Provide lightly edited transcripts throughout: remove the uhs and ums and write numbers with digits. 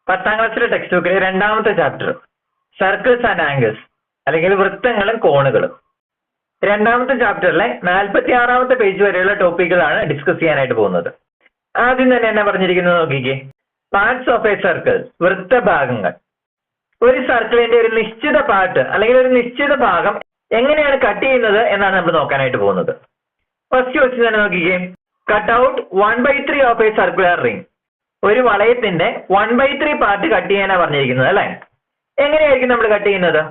10ാം ക്ലാസ്സിലെ ടെക്സ്റ്റ് ബുക്കിലെ രണ്ടാമത്തെ ചാപ്റ്റർ സർക്കിൾസ് ആൻഡ് ആംഗിൾസ് അല്ലെങ്കിൽ വൃത്തങ്ങളും കോണുകളും. രണ്ടാമത്തെ ചാപ്റ്ററിലെ 46ാമത്തെ പേജ് വരെയുള്ള ടോപ്പിക്കുകളാണ് ഡിസ്കസ് ചെയ്യാനായിട്ട് പോകുന്നത്. ആദ്യം തന്നെ എന്നാ പറഞ്ഞിരിക്കുന്നത് നോക്കിക്കേ. പാർട്സ് ഓഫ് എ സർക്കിൾ, വൃത്തഭാഗങ്ങൾ. ഒരു സർക്കിളിന്റെ ഒരു നിശ്ചിത പാർട്ട് അല്ലെങ്കിൽ ഒരു നിശ്ചിത ഭാഗം എങ്ങനെയാണ് കട്ട് ചെയ്യുന്നത് എന്നാണ് നമ്മൾ നോക്കാനായിട്ട് പോകുന്നത്. ഫസ്റ്റ് ക്വസ്റ്റ്യൻ തന്നെ നോക്കിക്കേ. Cut out 1/3 of A circular ring. ഒരു വളയത്തിന്റെ 1/3 പാർട്ട് കട്ട് ചെയ്യാനാണ് പറഞ്ഞിരിക്കുന്നത് അല്ലെ. എങ്ങനെയായിരിക്കും നമ്മൾ കട്ട് ചെയ്യുന്നത്?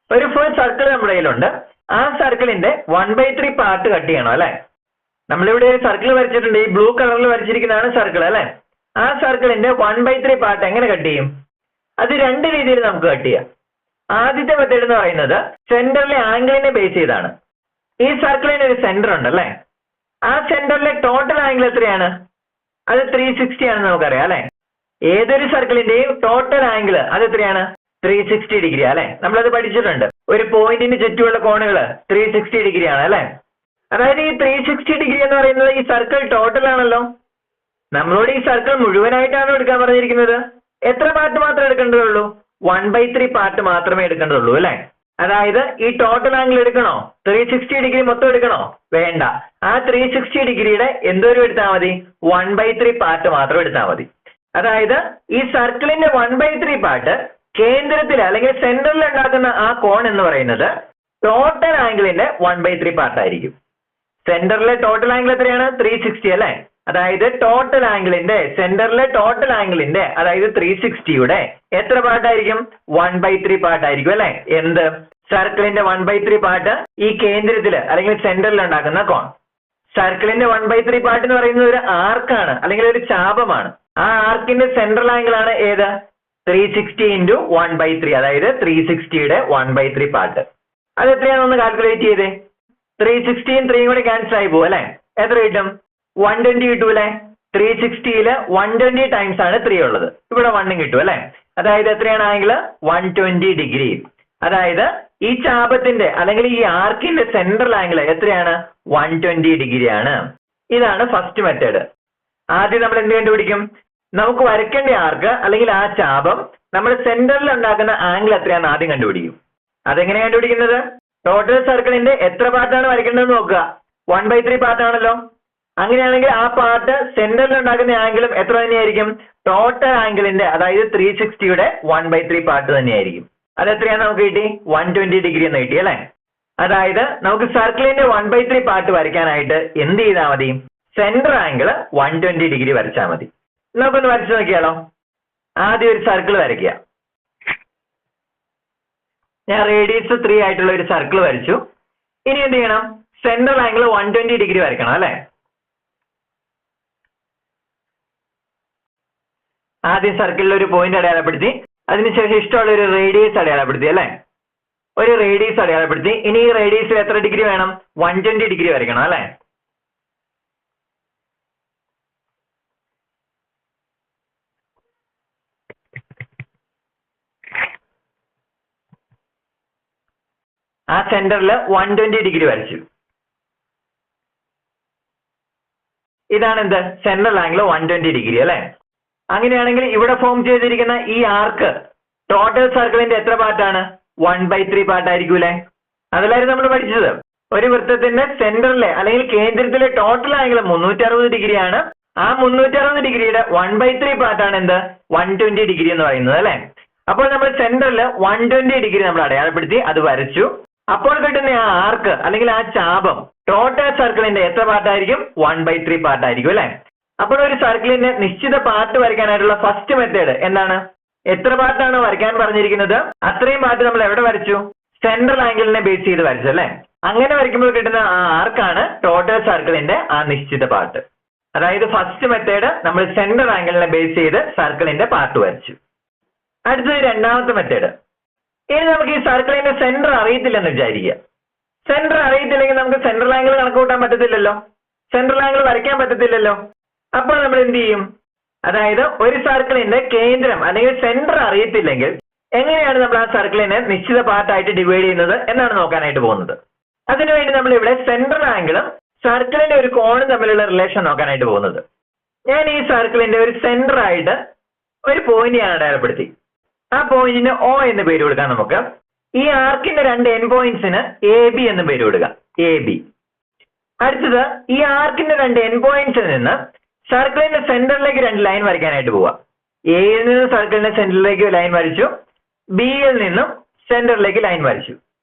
ഒരു ഫുൾ സർക്കിൾ നമ്മുടെ കയ്യിലുണ്ട്. ആ സർക്കിളിന്റെ 1/3 പാർട്ട് കട്ട് ചെയ്യണം അല്ലെ. നമ്മളിവിടെ ഒരു സർക്കിൾ വരച്ചിട്ടുണ്ട്. ഈ ബ്ലൂ കളറിൽ വരച്ചിരിക്കുന്നതാണ് സർക്കിൾ അല്ലെ. ആ സർക്കിളിന്റെ 1/3 പാർട്ട് എങ്ങനെ കട്ട് ചെയ്യും? അത് രണ്ട് രീതിയിൽ നമുക്ക് കട്ട് ചെയ്യാം. ആദ്യത്തെ മെത്തേഡ് എന്ന് പറയുന്നത് സെന്ററിലെ ആംഗിളിനെ ബേസ് ചെയ്താണ്. ഈ സർക്കിളിന് ഒരു സെന്റർ ഉണ്ട് അല്ലെ. ആ സെന്ററിലെ ടോട്ടൽ ആംഗിൾ എത്രയാണ്? അത് 360 ആണെന്ന് നമുക്കറിയാം അല്ലെ. ഏതൊരു സർക്കിളിന്റെയും ടോട്ടൽ ആംഗിൾ അത് എത്രയാണ്? 360 ഡിഗ്രി അല്ലെ. നമ്മളത് പഠിച്ചിട്ടുണ്ട്. ഒരു പോയിന്റിന് ചുറ്റുമുള്ള കോണുകൾ 360 ഡിഗ്രി ആണ് അല്ലെ. അതായത് ഈ 360 ഡിഗ്രി എന്ന് പറയുന്നത് ഈ സർക്കിൾ ടോട്ടൽ ആണല്ലോ. നമ്മളോട് ഈ സർക്കിൾ മുഴുവനായിട്ടാണോ എടുക്കാൻ പറഞ്ഞിരിക്കുന്നത്? എത്ര പാർട്ട് മാത്രമേ എടുക്കേണ്ടതുള്ളൂ? 1/3 പാർട്ട് മാത്രമേ എടുക്കേണ്ടതുള്ളൂ അല്ലെ. അതായത് ഈ ടോട്ടൽ ആംഗിൾ എടുക്കണോ? 360 ഡിഗ്രി മൊത്തം എടുക്കണോ? വേണ്ട. ആ 360 ഡിഗ്രിയുടെ എന്തോരം എടുത്താൽ മതി? 1/3 പാർട്ട് മാത്രം എടുത്താൽ മതി. അതായത് ഈ സർക്കിളിന്റെ 1/3 പാർട്ട് കേന്ദ്രത്തിൽ അല്ലെങ്കിൽ സെന്ററിൽ ഉണ്ടാക്കുന്ന ആ കോൺ എന്ന് പറയുന്നത് ടോട്ടൽ ആംഗിളിന്റെ 1/3 പാർട്ടായിരിക്കും. സെന്ററിലെ ടോട്ടൽ ആംഗിൾ എത്രയാണ്? 360 അല്ലെ. അതായത് ടോട്ടൽ ആംഗിളിന്റെ സെന്ററിലെ ടോട്ടൽ ആംഗിളിന്റെ അതായത് 360യുടെ എത്ര പാർട്ടായിരിക്കും? 1/3 പാർട്ടായിരിക്കും അല്ലെ. എന്ത്? സർക്കിളിന്റെ 1/3 പാർട്ട് ഈ കേന്ദ്രത്തില് അല്ലെങ്കിൽ സെന്ററിൽ ഉണ്ടാക്കുന്ന കോൺ. സർക്കിളിന്റെ 1/3 പാർട്ട് എന്ന് പറയുന്നത് ഒരു ആർക്കാണ് അല്ലെങ്കിൽ ഒരു ചാപമാണ്. ആ ആർക്കിന്റെ സെൻട്രൽ ആംഗിൾ ആണ് ഏത്? 360 × 1/3 അതായത് 360യുടെ 1/3 പാർട്ട്. അത് എത്രയാണെന്ന് കാൽക്കുലേറ്റ് ചെയ്തേ. 360യും 3യും കൂടി ക്യാൻസൽ ആയി പോകും അല്ലെ. എത്ര കിട്ടും? 120 കിട്ടൂല്ലേ. 360യില് 120 ടൈംസ് ആണ് 3 ഉള്ളത്. ഇവിടെ 1 കിട്ടും അല്ലെ. അതായത് എത്രയാണ് ആംഗിൾ? 120 ഡിഗ്രി. അതായത് ഈ ചാപത്തിന്റെ അല്ലെങ്കിൽ ഈ ആർക്കിന്റെ സെൻട്രൽ ആംഗിൾ എത്രയാണ്? 120 ഡിഗ്രി ആണ്. ഇതാണ് ഫസ്റ്റ് മെത്തേഡ്. ആദ്യം നമ്മൾ എന്ത് കണ്ടുപിടിക്കും? നമുക്ക് വരയ്ക്കേണ്ട ആർക്ക് അല്ലെങ്കിൽ ആ ചാപം നമ്മൾ സെന്ററിൽ ഉണ്ടാക്കുന്ന ആംഗിൾ എത്രയാണെന്ന് ആദ്യം കണ്ടുപിടിക്കും. അതെങ്ങനെയാണ് കണ്ടുപിടിക്കുന്നത്? ടോട്ടൽ സർക്കിളിന്റെ എത്ര പാർട്ടാണ് വരയ്ക്കേണ്ടതെന്ന് നോക്കുക. 1/3 പാർട്ടാണല്ലോ. അങ്ങനെയാണെങ്കിൽ ആ പാർട്ട് സെന്ററിൽ ഉണ്ടാക്കുന്ന ആംഗിളും എത്ര തന്നെയായിരിക്കും? ടോട്ടൽ ആംഗിളിന്റെ അതായത് 360യുടെ 1/3 പാർട്ട് തന്നെയായിരിക്കും. അത് എത്രയാണ് നമുക്ക് കിട്ടി? 120 ഡിഗ്രി എന്ന് കിട്ടി അല്ലെ. അതായത് നമുക്ക് സർക്കിളിന്റെ 1/3 പാർട്ട് വരയ്ക്കാനായിട്ട് എന്ത് ചെയ്താൽ മതി? സെന്റർ ആംഗിൾ 120 ഡിഗ്രി വരച്ചാൽ മതി. നമുക്കൊന്ന് വരച്ചു നോക്കിയാലോ. ആദ്യം ഒരു സർക്കിൾ വരയ്ക്കുക. ഞാൻ റേഡിയസ് 3 ആയിട്ടുള്ള ഒരു സർക്കിൾ വരച്ചു. ഇനി എന്ത് ചെയ്യണം? സെന്റർ ആംഗിൾ 120 ഡിഗ്രി വരയ്ക്കണം അല്ലെ. ആദ്യം സർക്കിളിൽ ഒരു പോയിന്റ് അടയാളപ്പെടുത്തി, അതിനുശേഷം ഇഷ്ടമുള്ള ഒരു റേഡിയസ് അടയാളപ്പെടുത്തി അല്ലെ. ഒരു റേഡിയസ് അടയാളപ്പെടുത്തി. ഇനി ഈ റേഡിയസിൽ എത്ര ഡിഗ്രി വേണം? 120 ഡിഗ്രി വരയ്ക്കണം അല്ലെ. ആ സെന്ററിൽ 120 ഡിഗ്രി വരച്ചു. ഇതാണ് എന്ത്? സെൻട്രൽ ആംഗിൾ 120 ഡിഗ്രി അല്ലെ. അങ്ങനെയാണെങ്കിൽ ഇവിടെ ഫോം ചെയ്തിരിക്കുന്ന ഈ ആർക്ക് ടോട്ടൽ സർക്കിളിന്റെ എത്ര പാർട്ടാണ്? 1/3 പാർട്ടായിരിക്കൂലേ. അതല്ലായിരുന്നു നമ്മൾ പഠിച്ചത്. ഒരു വൃത്തത്തിന്റെ സെന്ററിലെ അല്ലെങ്കിൽ കേന്ദ്രത്തിലെ ടോട്ടൽ ആംഗിൾ 360 ഡിഗ്രിയാണ്. ആ 360 ഡിഗ്രിയുടെ 1/3 പാർട്ടാണ് എന്ത്? 120 ഡിഗ്രി എന്ന് പറയുന്നത് അല്ലെ. അപ്പോൾ നമ്മൾ സെന്ററിൽ 120 ഡിഗ്രി നമ്മൾ അടയാളപ്പെടുത്തി, അത് വരച്ചു. അപ്പോൾ കിട്ടുന്ന ആ ആർക്ക് അല്ലെങ്കിൽ ആ ചാപം ടോട്ടൽ സർക്കിളിന്റെ എത്ര പാർട്ടായിരിക്കും? 1/3 പാർട്ടായിരിക്കും അല്ലെ. അപ്പോൾ ഒരു സർക്കിളിന്റെ നിശ്ചിത പാർട്ട് വരയ്ക്കാനായിട്ടുള്ള ഫസ്റ്റ് മെത്തേഡ് എന്താണ്? എത്ര പാർട്ടാണ് വരയ്ക്കാൻ പറഞ്ഞിരിക്കുന്നത് അത്രയും പാർട്ട് നമ്മൾ എവിടെ വരച്ചു? സെൻട്രൽ ആംഗിളിനെ ബേസ് ചെയ്ത് വരച്ചു അല്ലെ. അങ്ങനെ വരയ്ക്കുമ്പോൾ കിട്ടുന്ന ആ ആർക്കാണ് ടോട്ടൽ സർക്കിളിന്റെ ആ നിശ്ചിത പാർട്ട്. അതായത് ഫസ്റ്റ് മെത്തേഡ് നമ്മൾ സെൻട്രൽ ആംഗിളിനെ ബേസ് ചെയ്ത് സർക്കിളിന്റെ പാർട്ട് വരച്ചു. അടുത്തത് രണ്ടാമത്തെ മെത്തേഡ്. ഇനി നമുക്ക് ഈ സർക്കിളിന്റെ സെന്റർ അറിയത്തില്ലെന്ന് വിചാരിക്കുക. സെന്റർ അറിയത്തില്ലെങ്കിൽ നമുക്ക് സെൻട്രൽ ആംഗിൾ കണക്ക് കൂട്ടാൻ പറ്റത്തില്ലല്ലോ. സെൻട്രൽ ആംഗിൾ വരയ്ക്കാൻ പറ്റത്തില്ലല്ലോ. അപ്പോൾ നമ്മൾ എന്ത് ചെയ്യും? അതായത് ഒരു സർക്കിളിന്റെ കേന്ദ്രം അല്ലെങ്കിൽ സെന്റർ അറിയത്തില്ലെങ്കിൽ എങ്ങനെയാണ് നമ്മൾ ആ സർക്കിളിനെ നിശ്ചിത പാർട്ടായിട്ട് ഡിവൈഡ് ചെയ്യുന്നത് എന്നാണ് നോക്കാനായിട്ട് പോകുന്നത്. അതിനുവേണ്ടി നമ്മൾ ഇവിടെ സെൻട്രൽ ആംഗിളും സർക്കിളിന്റെ ഒരു കോണും തമ്മിലുള്ള റിലേഷൻ നോക്കാനായിട്ട് പോകുന്നത്. ഞാൻ ഈ സർക്കിളിന്റെ ഒരു സെന്റർ ആയിട്ട് ഒരു പോയിന്റ് ഞാൻ അടയാളപ്പെടുത്തി. ആ പോയിന്റിന് O എന്ന് പേര് കൊടുക്കാം നമുക്ക്. ഈ ആർക്കിന്റെ രണ്ട് എൻ പോയിന്റ്സിന് AB എന്ന് പേര് കൊടുക്കാം. AB. അടുത്തത് ഈ ആർക്കിന്റെ രണ്ട് എൻ പോയിന്റ്സിൽ നിന്ന് സർക്കിളിന്റെ സെന്ററിലേക്ക് രണ്ട് ലൈൻ വരയ്ക്കാനായിട്ട് പോവാം. എയിൽ നിന്ന് സർക്കിളിന്റെ സെന്ററിലേക്ക് ലൈൻ വരച്ചു, ബിയിൽ നിന്നും സെന്ററിലേക്ക് ലൈൻ വരച്ചു.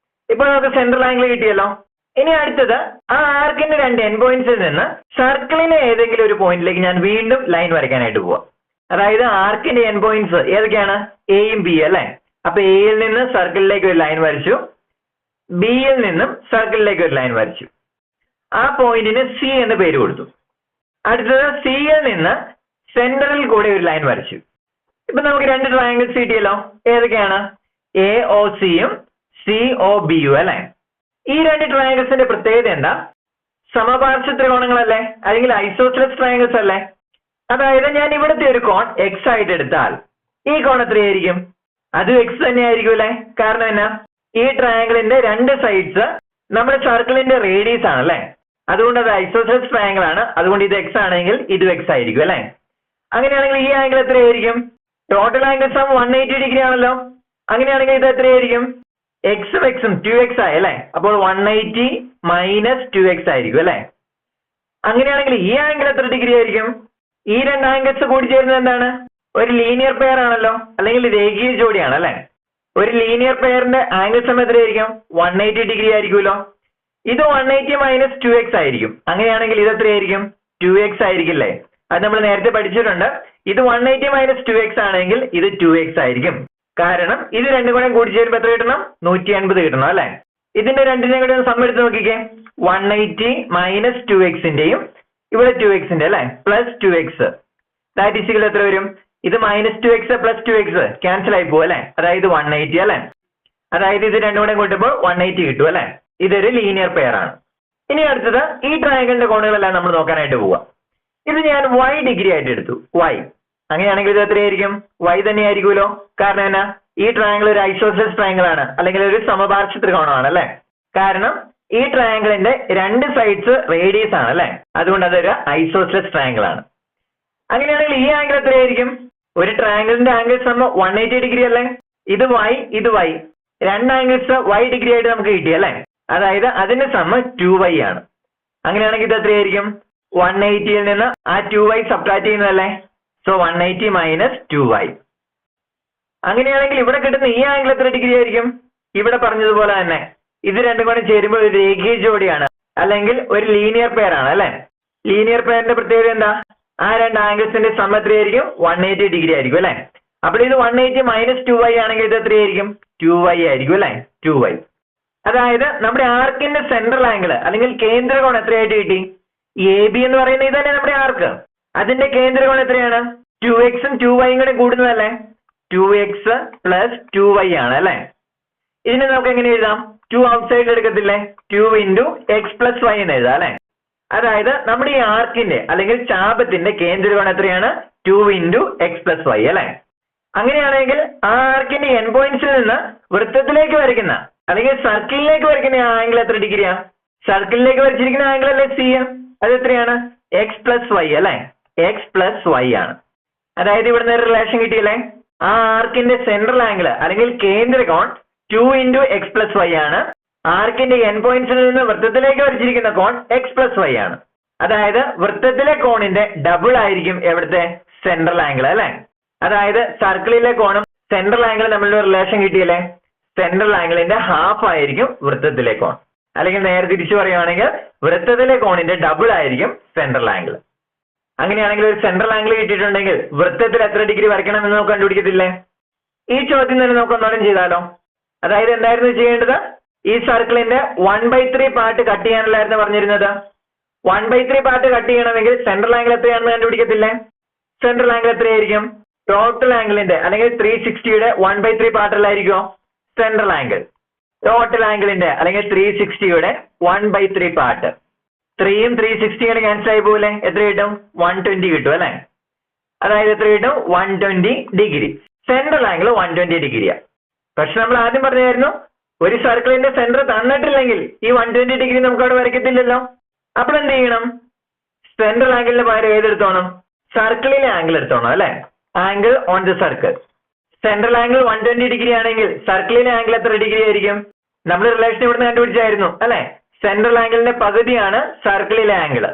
ഇപ്പൊ നമുക്ക് സെൻട്രൽ ആംഗിൾ കിട്ടിയല്ലോ. ഇനി അടുത്തത് ആ ആർക്കിന്റെ രണ്ട് എൻ പോയിന്റ്സിൽ നിന്ന് സർക്കിളിലെ ഏതെങ്കിലും ഒരു പോയിന്റിലേക്ക് ഞാൻ വീണ്ടും ലൈൻ വരയ്ക്കാനായിട്ട് പോവാം. അതായത് ആർക്കിന്റെ എൻ പോയിന്റ്സ് ഏതൊക്കെയാണ്? എയും ബി അല്ലെ. അപ്പൊ എയിൽ നിന്ന് സർക്കിളിലേക്ക് ഒരു ലൈൻ വരച്ചു, ബിയിൽ നിന്നും സർക്കിളിലേക്ക് ഒരു ലൈൻ വരച്ചു. ആ പോയിന്റിന് സി എന്ന് പേര് കൊടുത്തു. അടുത്തത് സിയിൽ നിന്ന് സെന്ററിൽ കൂടെ ഒരു ലൈൻ വരച്ചു. ഇപ്പൊ നമുക്ക് രണ്ട് ട്രയാങ്കിൾസ് കിട്ടിയല്ലോ. ഏതൊക്കെയാണ്? AOCയും COBയും അല്ലെ. ഈ രണ്ട് ട്രയാങ്കിൾസിന്റെ പ്രത്യേകത എന്താ? സമപാർശ്വ ത്രികോണങ്ങളല്ലേ, അല്ലെങ്കിൽ ഐസോസെലസ് ട്രയാങ്കിൾസ് അല്ലേ. അതായത് ഞാൻ ഇവിടുത്തെ ഒരു കോൺ X ആയിട്ട് എടുത്താൽ ഈ കോൺ എത്രയായിരിക്കും? അതും X തന്നെ ആയിരിക്കും അല്ലെ. കാരണം എന്നാ? ഈ ട്രയാങ്കിളിന്റെ രണ്ട് സൈഡ്സ് നമ്മുടെ സർക്കിളിന്റെ റേഡിയസ് ആണല്ലേ. അതുകൊണ്ട് അത് ഐസോസെലസ് ട്രയാങ്കിൾ ആണ്. അതുകൊണ്ട് ഇത് X ആണെങ്കിൽ ഇതും X ആയിരിക്കും അല്ലെ. അങ്ങനെയാണെങ്കിൽ ഈ ആംഗിൾ എത്രയായിരിക്കും? ടോട്ടൽ ആംഗിൾ സം 180 ഡിഗ്രി ആണല്ലോ. അങ്ങനെയാണെങ്കിൽ ഇത് എത്രയായിരിക്കും? എക്സും എക്സും 2x ആയി അല്ലെ. അപ്പോൾ 180 മൈനസ് 2x ആയിരിക്കും അല്ലെ. അങ്ങനെയാണെങ്കിൽ ഈ ആംഗിൾ എത്ര ഡിഗ്രി ആയിരിക്കും? ഈ രണ്ട് ആംഗിൾസ് കൂടി ചേരുന്നത് എന്താണ്? ഒരു ലീനിയർ പെയർ ആണല്ലോ, അല്ലെങ്കിൽ രേഖീയ ജോഡിയാണ് അല്ലെ. ഒരു ലീനിയർ പെയറിന്റെ ആംഗിൾ സം എത്രയായിരിക്കും? 180 ഡിഗ്രി ആയിരിക്കുമല്ലോ. ഇത് 180 മൈനസ് 2x ആയിരിക്കും. അങ്ങനെയാണെങ്കിൽ ഇത് എത്രയായിരിക്കും? 2x ആയിരിക്കില്ലേ. അത് നമ്മൾ നേരത്തെ പഠിച്ചിട്ടുണ്ട്. ഇത് 180 മൈനസ് 2x ആണെങ്കിൽ ഇത് 2x ആയിരിക്കും. കാരണം ഇത് രണ്ടും കൂടെ കൂടി ചേരുമ്പോൾ എത്ര കിട്ടണം? 180 കിട്ടണം അല്ലെ. ഇതിന്റെ രണ്ടിനെ കൂടെ സം എടുത്ത് നോക്കിക്കേ. 180 മൈനസ് 2xന്റെയും ഇവിടെ 2xന്റെ അല്ലെ plus 2x that is equal എത്ര വരും? ഇത് minus 2x plus 2x cancel ആയി പോകും അല്ലെ. അതായത് 180 അല്ലെ. അതായത് ഇത് രണ്ടും കൂടെ കൂട്ടുമ്പോൾ 180 കിട്ടും അല്ലെ. ഇതൊരു ലീനിയർ പെയർ ആണ്. ഇനി അടുത്തത് ഈ ട്രയാങ്കിളിന്റെ കോണുകളെല്ലാം നമ്മൾ നോക്കാനായിട്ട് പോവാം. ഇത് ഞാൻ y ഡിഗ്രി ആയിട്ട് എടുത്തു. y. അങ്ങനെയാണെങ്കിൽ ഇത് എത്രയായിരിക്കും? y തന്നെ ആയിരിക്കുമല്ലോ. കാരണം എന്നാ? ഈ ട്രയാങ്കിൾ ഒരു ഐസോസെലസ് ട്രയാങ്കിൾ ആണ്, അല്ലെങ്കിൽ ഒരു സമപാർശ്വ ത്രികോണമാണ് അല്ലെ. കാരണം ഈ ട്രയാങ്കിളിന്റെ രണ്ട് സൈഡ്സ് റേഡിയസ് ആണ് അല്ലെ. അതുകൊണ്ട് അതൊരു ഐസോസെലസ് ട്രയാങ്കിൾ ആണ്. അങ്ങനെയാണെങ്കിൽ ഈ ആംഗിൾ എത്രയായിരിക്കും? ഒരു ട്രയാങ്കിളിന്റെ ആംഗിൾ സം 180 ഡിഗ്രി അല്ലേ. ഇത് y, ഇത് y. രണ്ട് ആംഗിൾസ് y ഡിഗ്രി ആയിട്ട് നമുക്ക് കിട്ടി അല്ലെ. അതായത് അതിന്റെ സം 2y ആണ്. അങ്ങനെയാണെങ്കിൽ ഇത് എത്രയായിരിക്കും? 180യിൽ നിന്ന് ആ 2y സബ്ട്രാക്ട് ചെയ്യുന്നതല്ലേ. So 180 minus 2y. അങ്ങനെയാണെങ്കിൽ ഇവിടെ കിട്ടുന്ന ഈ ആംഗിൾ എത്ര ഡിഗ്രി ആയിരിക്കും? ഇവിടെ പറഞ്ഞതുപോലെ തന്നെ ഇത് രണ്ടും കൂടെ ചേരുമ്പോൾ ഒരു രേഖീയ ജോഡിയാണ്, അല്ലെങ്കിൽ ഒരു ലീനിയർ പെയർ ആണ് അല്ലെ. ലീനിയർ പെയറിന്റെ പ്രത്യേകത എന്താ? ആ രണ്ട് ആംഗിൾസിന്റെ സം എത്രയായിരിക്കും? 180 ഡിഗ്രി ആയിരിക്കും അല്ലെ. അപ്പോൾ ഇത് 180 മൈനസ് 2y ആണെങ്കിൽ ഇത് എത്രയായിരിക്കും? 2y ആയിരിക്കും അല്ലെ. 2y. അതായത് നമ്മുടെ ആർക്കിന്റെ സെൻട്രൽ ആംഗിൾ അല്ലെങ്കിൽ കേന്ദ്രകോൺ എത്രയായിട്ട് കിട്ടി? AB എന്ന് പറയുന്നത് ഇതല്ലേ നമ്മുടെ ആർക്ക്. അതിന്റെ കേന്ദ്രകോൺ എത്രയാണ്? 2xും 2yയും കൂടെ കൂടുന്നതല്ലേ. 2x പ്ലസ് 2y ആണ് അല്ലെ. ഇതിനെ നമുക്ക് എങ്ങനെ എഴുതാം? 2 ഔട്ട്സൈഡിൽ എടുക്കത്തില്ലേ. 2 ഇൻറ്റു എക്സ് പ്ലസ് വൈ എന്ന് എഴുതാം അല്ലെ. അതായത് നമ്മുടെ ഈ ആർക്കിന്റെ അല്ലെങ്കിൽ ചാപത്തിന്റെ കേന്ദ്രകോൺ എത്രയാണ്? 2 ഇൻറ്റു എക്സ് പ്ലസ് വൈ അല്ലെ. അങ്ങനെയാണെങ്കിൽ ആ ആർക്കിന്റെ എൻ പോയിന്റ്സിൽ നിന്ന് വൃത്തത്തിലേക്ക് വരയ്ക്കുന്ന അല്ലെങ്കിൽ സർക്കിളിലേക്ക് വരയ്ക്കുന്ന ആംഗിൾ എത്ര ഡിഗ്രിയാ? സർക്കിളിലേക്ക് വരച്ചിരിക്കുന്ന ആംഗിൾ അല്ലേ സി. അത് എത്രയാണ്? എക്സ് പ്ലസ് വൈ അല്ലെ. എക്സ് പ്ലസ് വൈ ആണ്. അതായത് ഇവിടെ നിന്ന് റിലേഷൻ കിട്ടിയല്ലേ. ആ ആർക്കിന്റെ സെൻട്രൽ ആംഗിൾ അല്ലെങ്കിൽ കേന്ദ്രകോൺ 2 ഇൻറ്റു എക്സ് പ്ലസ് വൈ ആണ്. ആർക്കിന്റെ എൻ പോയിന്റ്സിൽ നിന്ന് വൃത്തത്തിലേക്ക് വരച്ചിരിക്കുന്ന കോൺ എക്സ് പ്ലസ് വൈ ആണ്. അതായത് വൃത്തത്തിലെ കോണിന്റെ ഡബിൾ ആയിരിക്കും എവിടുത്തെ? സെൻട്രൽ ആംഗിൾ അല്ലെ. അതായത് സർക്കിളിലെ കോണും സെൻട്രൽ ആംഗിൾ തമ്മിലുള്ള റിലേഷൻ കിട്ടിയല്ലേ. സെൻട്രൽ ആംഗിളിന്റെ ഹാഫ് ആയിരിക്കും വൃത്തത്തിലെ കോൺ. അല്ലെങ്കിൽ നേരെ തിരിച്ചു പറയുവാണെങ്കിൽ വൃത്തത്തിലെ കോണിന്റെ ഡബിൾ ആയിരിക്കും സെൻട്രൽ ആംഗിൾ. അങ്ങനെയാണെങ്കിൽ ഒരു സെൻട്രൽ ആംഗിൾ കിട്ടിയിട്ടുണ്ടെങ്കിൽ വൃത്തത്തിൽ എത്ര ഡിഗ്രി വരയ്ക്കണം എന്ന് നമുക്ക് കണ്ടുപിടിക്കത്തില്ലേ? ഈ ചോദ്യം തന്നെ നമുക്ക് ഒന്നോളം ചെയ്താലോ. അതായത് എന്തായിരുന്നു ചെയ്യേണ്ടത്? ഈ സർക്കിളിന്റെ 1/3 പാർട്ട് കട്ട് ചെയ്യാനല്ലായിരുന്നു പറഞ്ഞിരുന്നത്. 1/3 പാർട്ട് കട്ട് ചെയ്യണമെങ്കിൽ സെൻട്രൽ ആംഗിൾ എത്രയാണെന്ന് കണ്ടുപിടിക്കത്തില്ലേ? സെൻട്രൽ ആംഗിൾ എത്രയായിരിക്കും? ടോട്ടൽ ആംഗിളിന്റെ അല്ലെങ്കിൽ 360യുടെ 1/3 പാർട്ടല്ലായിരിക്കുമോ സെൻട്രൽ ആംഗിൾ. ടോട്ടൽ ആംഗിളിന്റെ അല്ലെങ്കിൽ 360യുടെ 1/3 പാർട്ട്. 3യും 360 ക്യാൻസൽ ആയി പോകില്ലേ. എത്ര കിട്ടും? 120 കിട്ടും അല്ലെ. അതായത് എത്ര കിട്ടും? 120 ഡിഗ്രി. Central angle 120 ഡിഗ്രിയാ. പക്ഷെ നമ്മൾ ആദ്യം പറഞ്ഞായിരുന്നു ഒരു സർക്കിളിന്റെ സെന്റർ തന്നിട്ടില്ലെങ്കിൽ ഈ 120 ഡിഗ്രി നമുക്ക് അവിടെ വരയ്ക്കത്തില്ലല്ലോ. അപ്പോൾ എന്ത് ചെയ്യണം? സെൻട്രൽ ആംഗിളിന് പകരം ഏതെടുത്തോണം? സർക്കിളിലെ ആംഗിൾ എടുത്തോണം അല്ലെ. Angle on the circle. Central angle 120 degree ആണെങ്കിൽ സർക്കിളിലെ ആംഗിൾ എത്ര ഡിഗ്രി ആയിരിക്കും? നമ്മൾ റിലേഷൻ ഇവിടുന്ന് കണ്ടുപിടിച്ചായിരുന്നു അല്ലെ? സെൻട്രൽ ആംഗിളിന്റെ പകുതിയാണ് സർക്കിളിലെ ആംഗിൾ.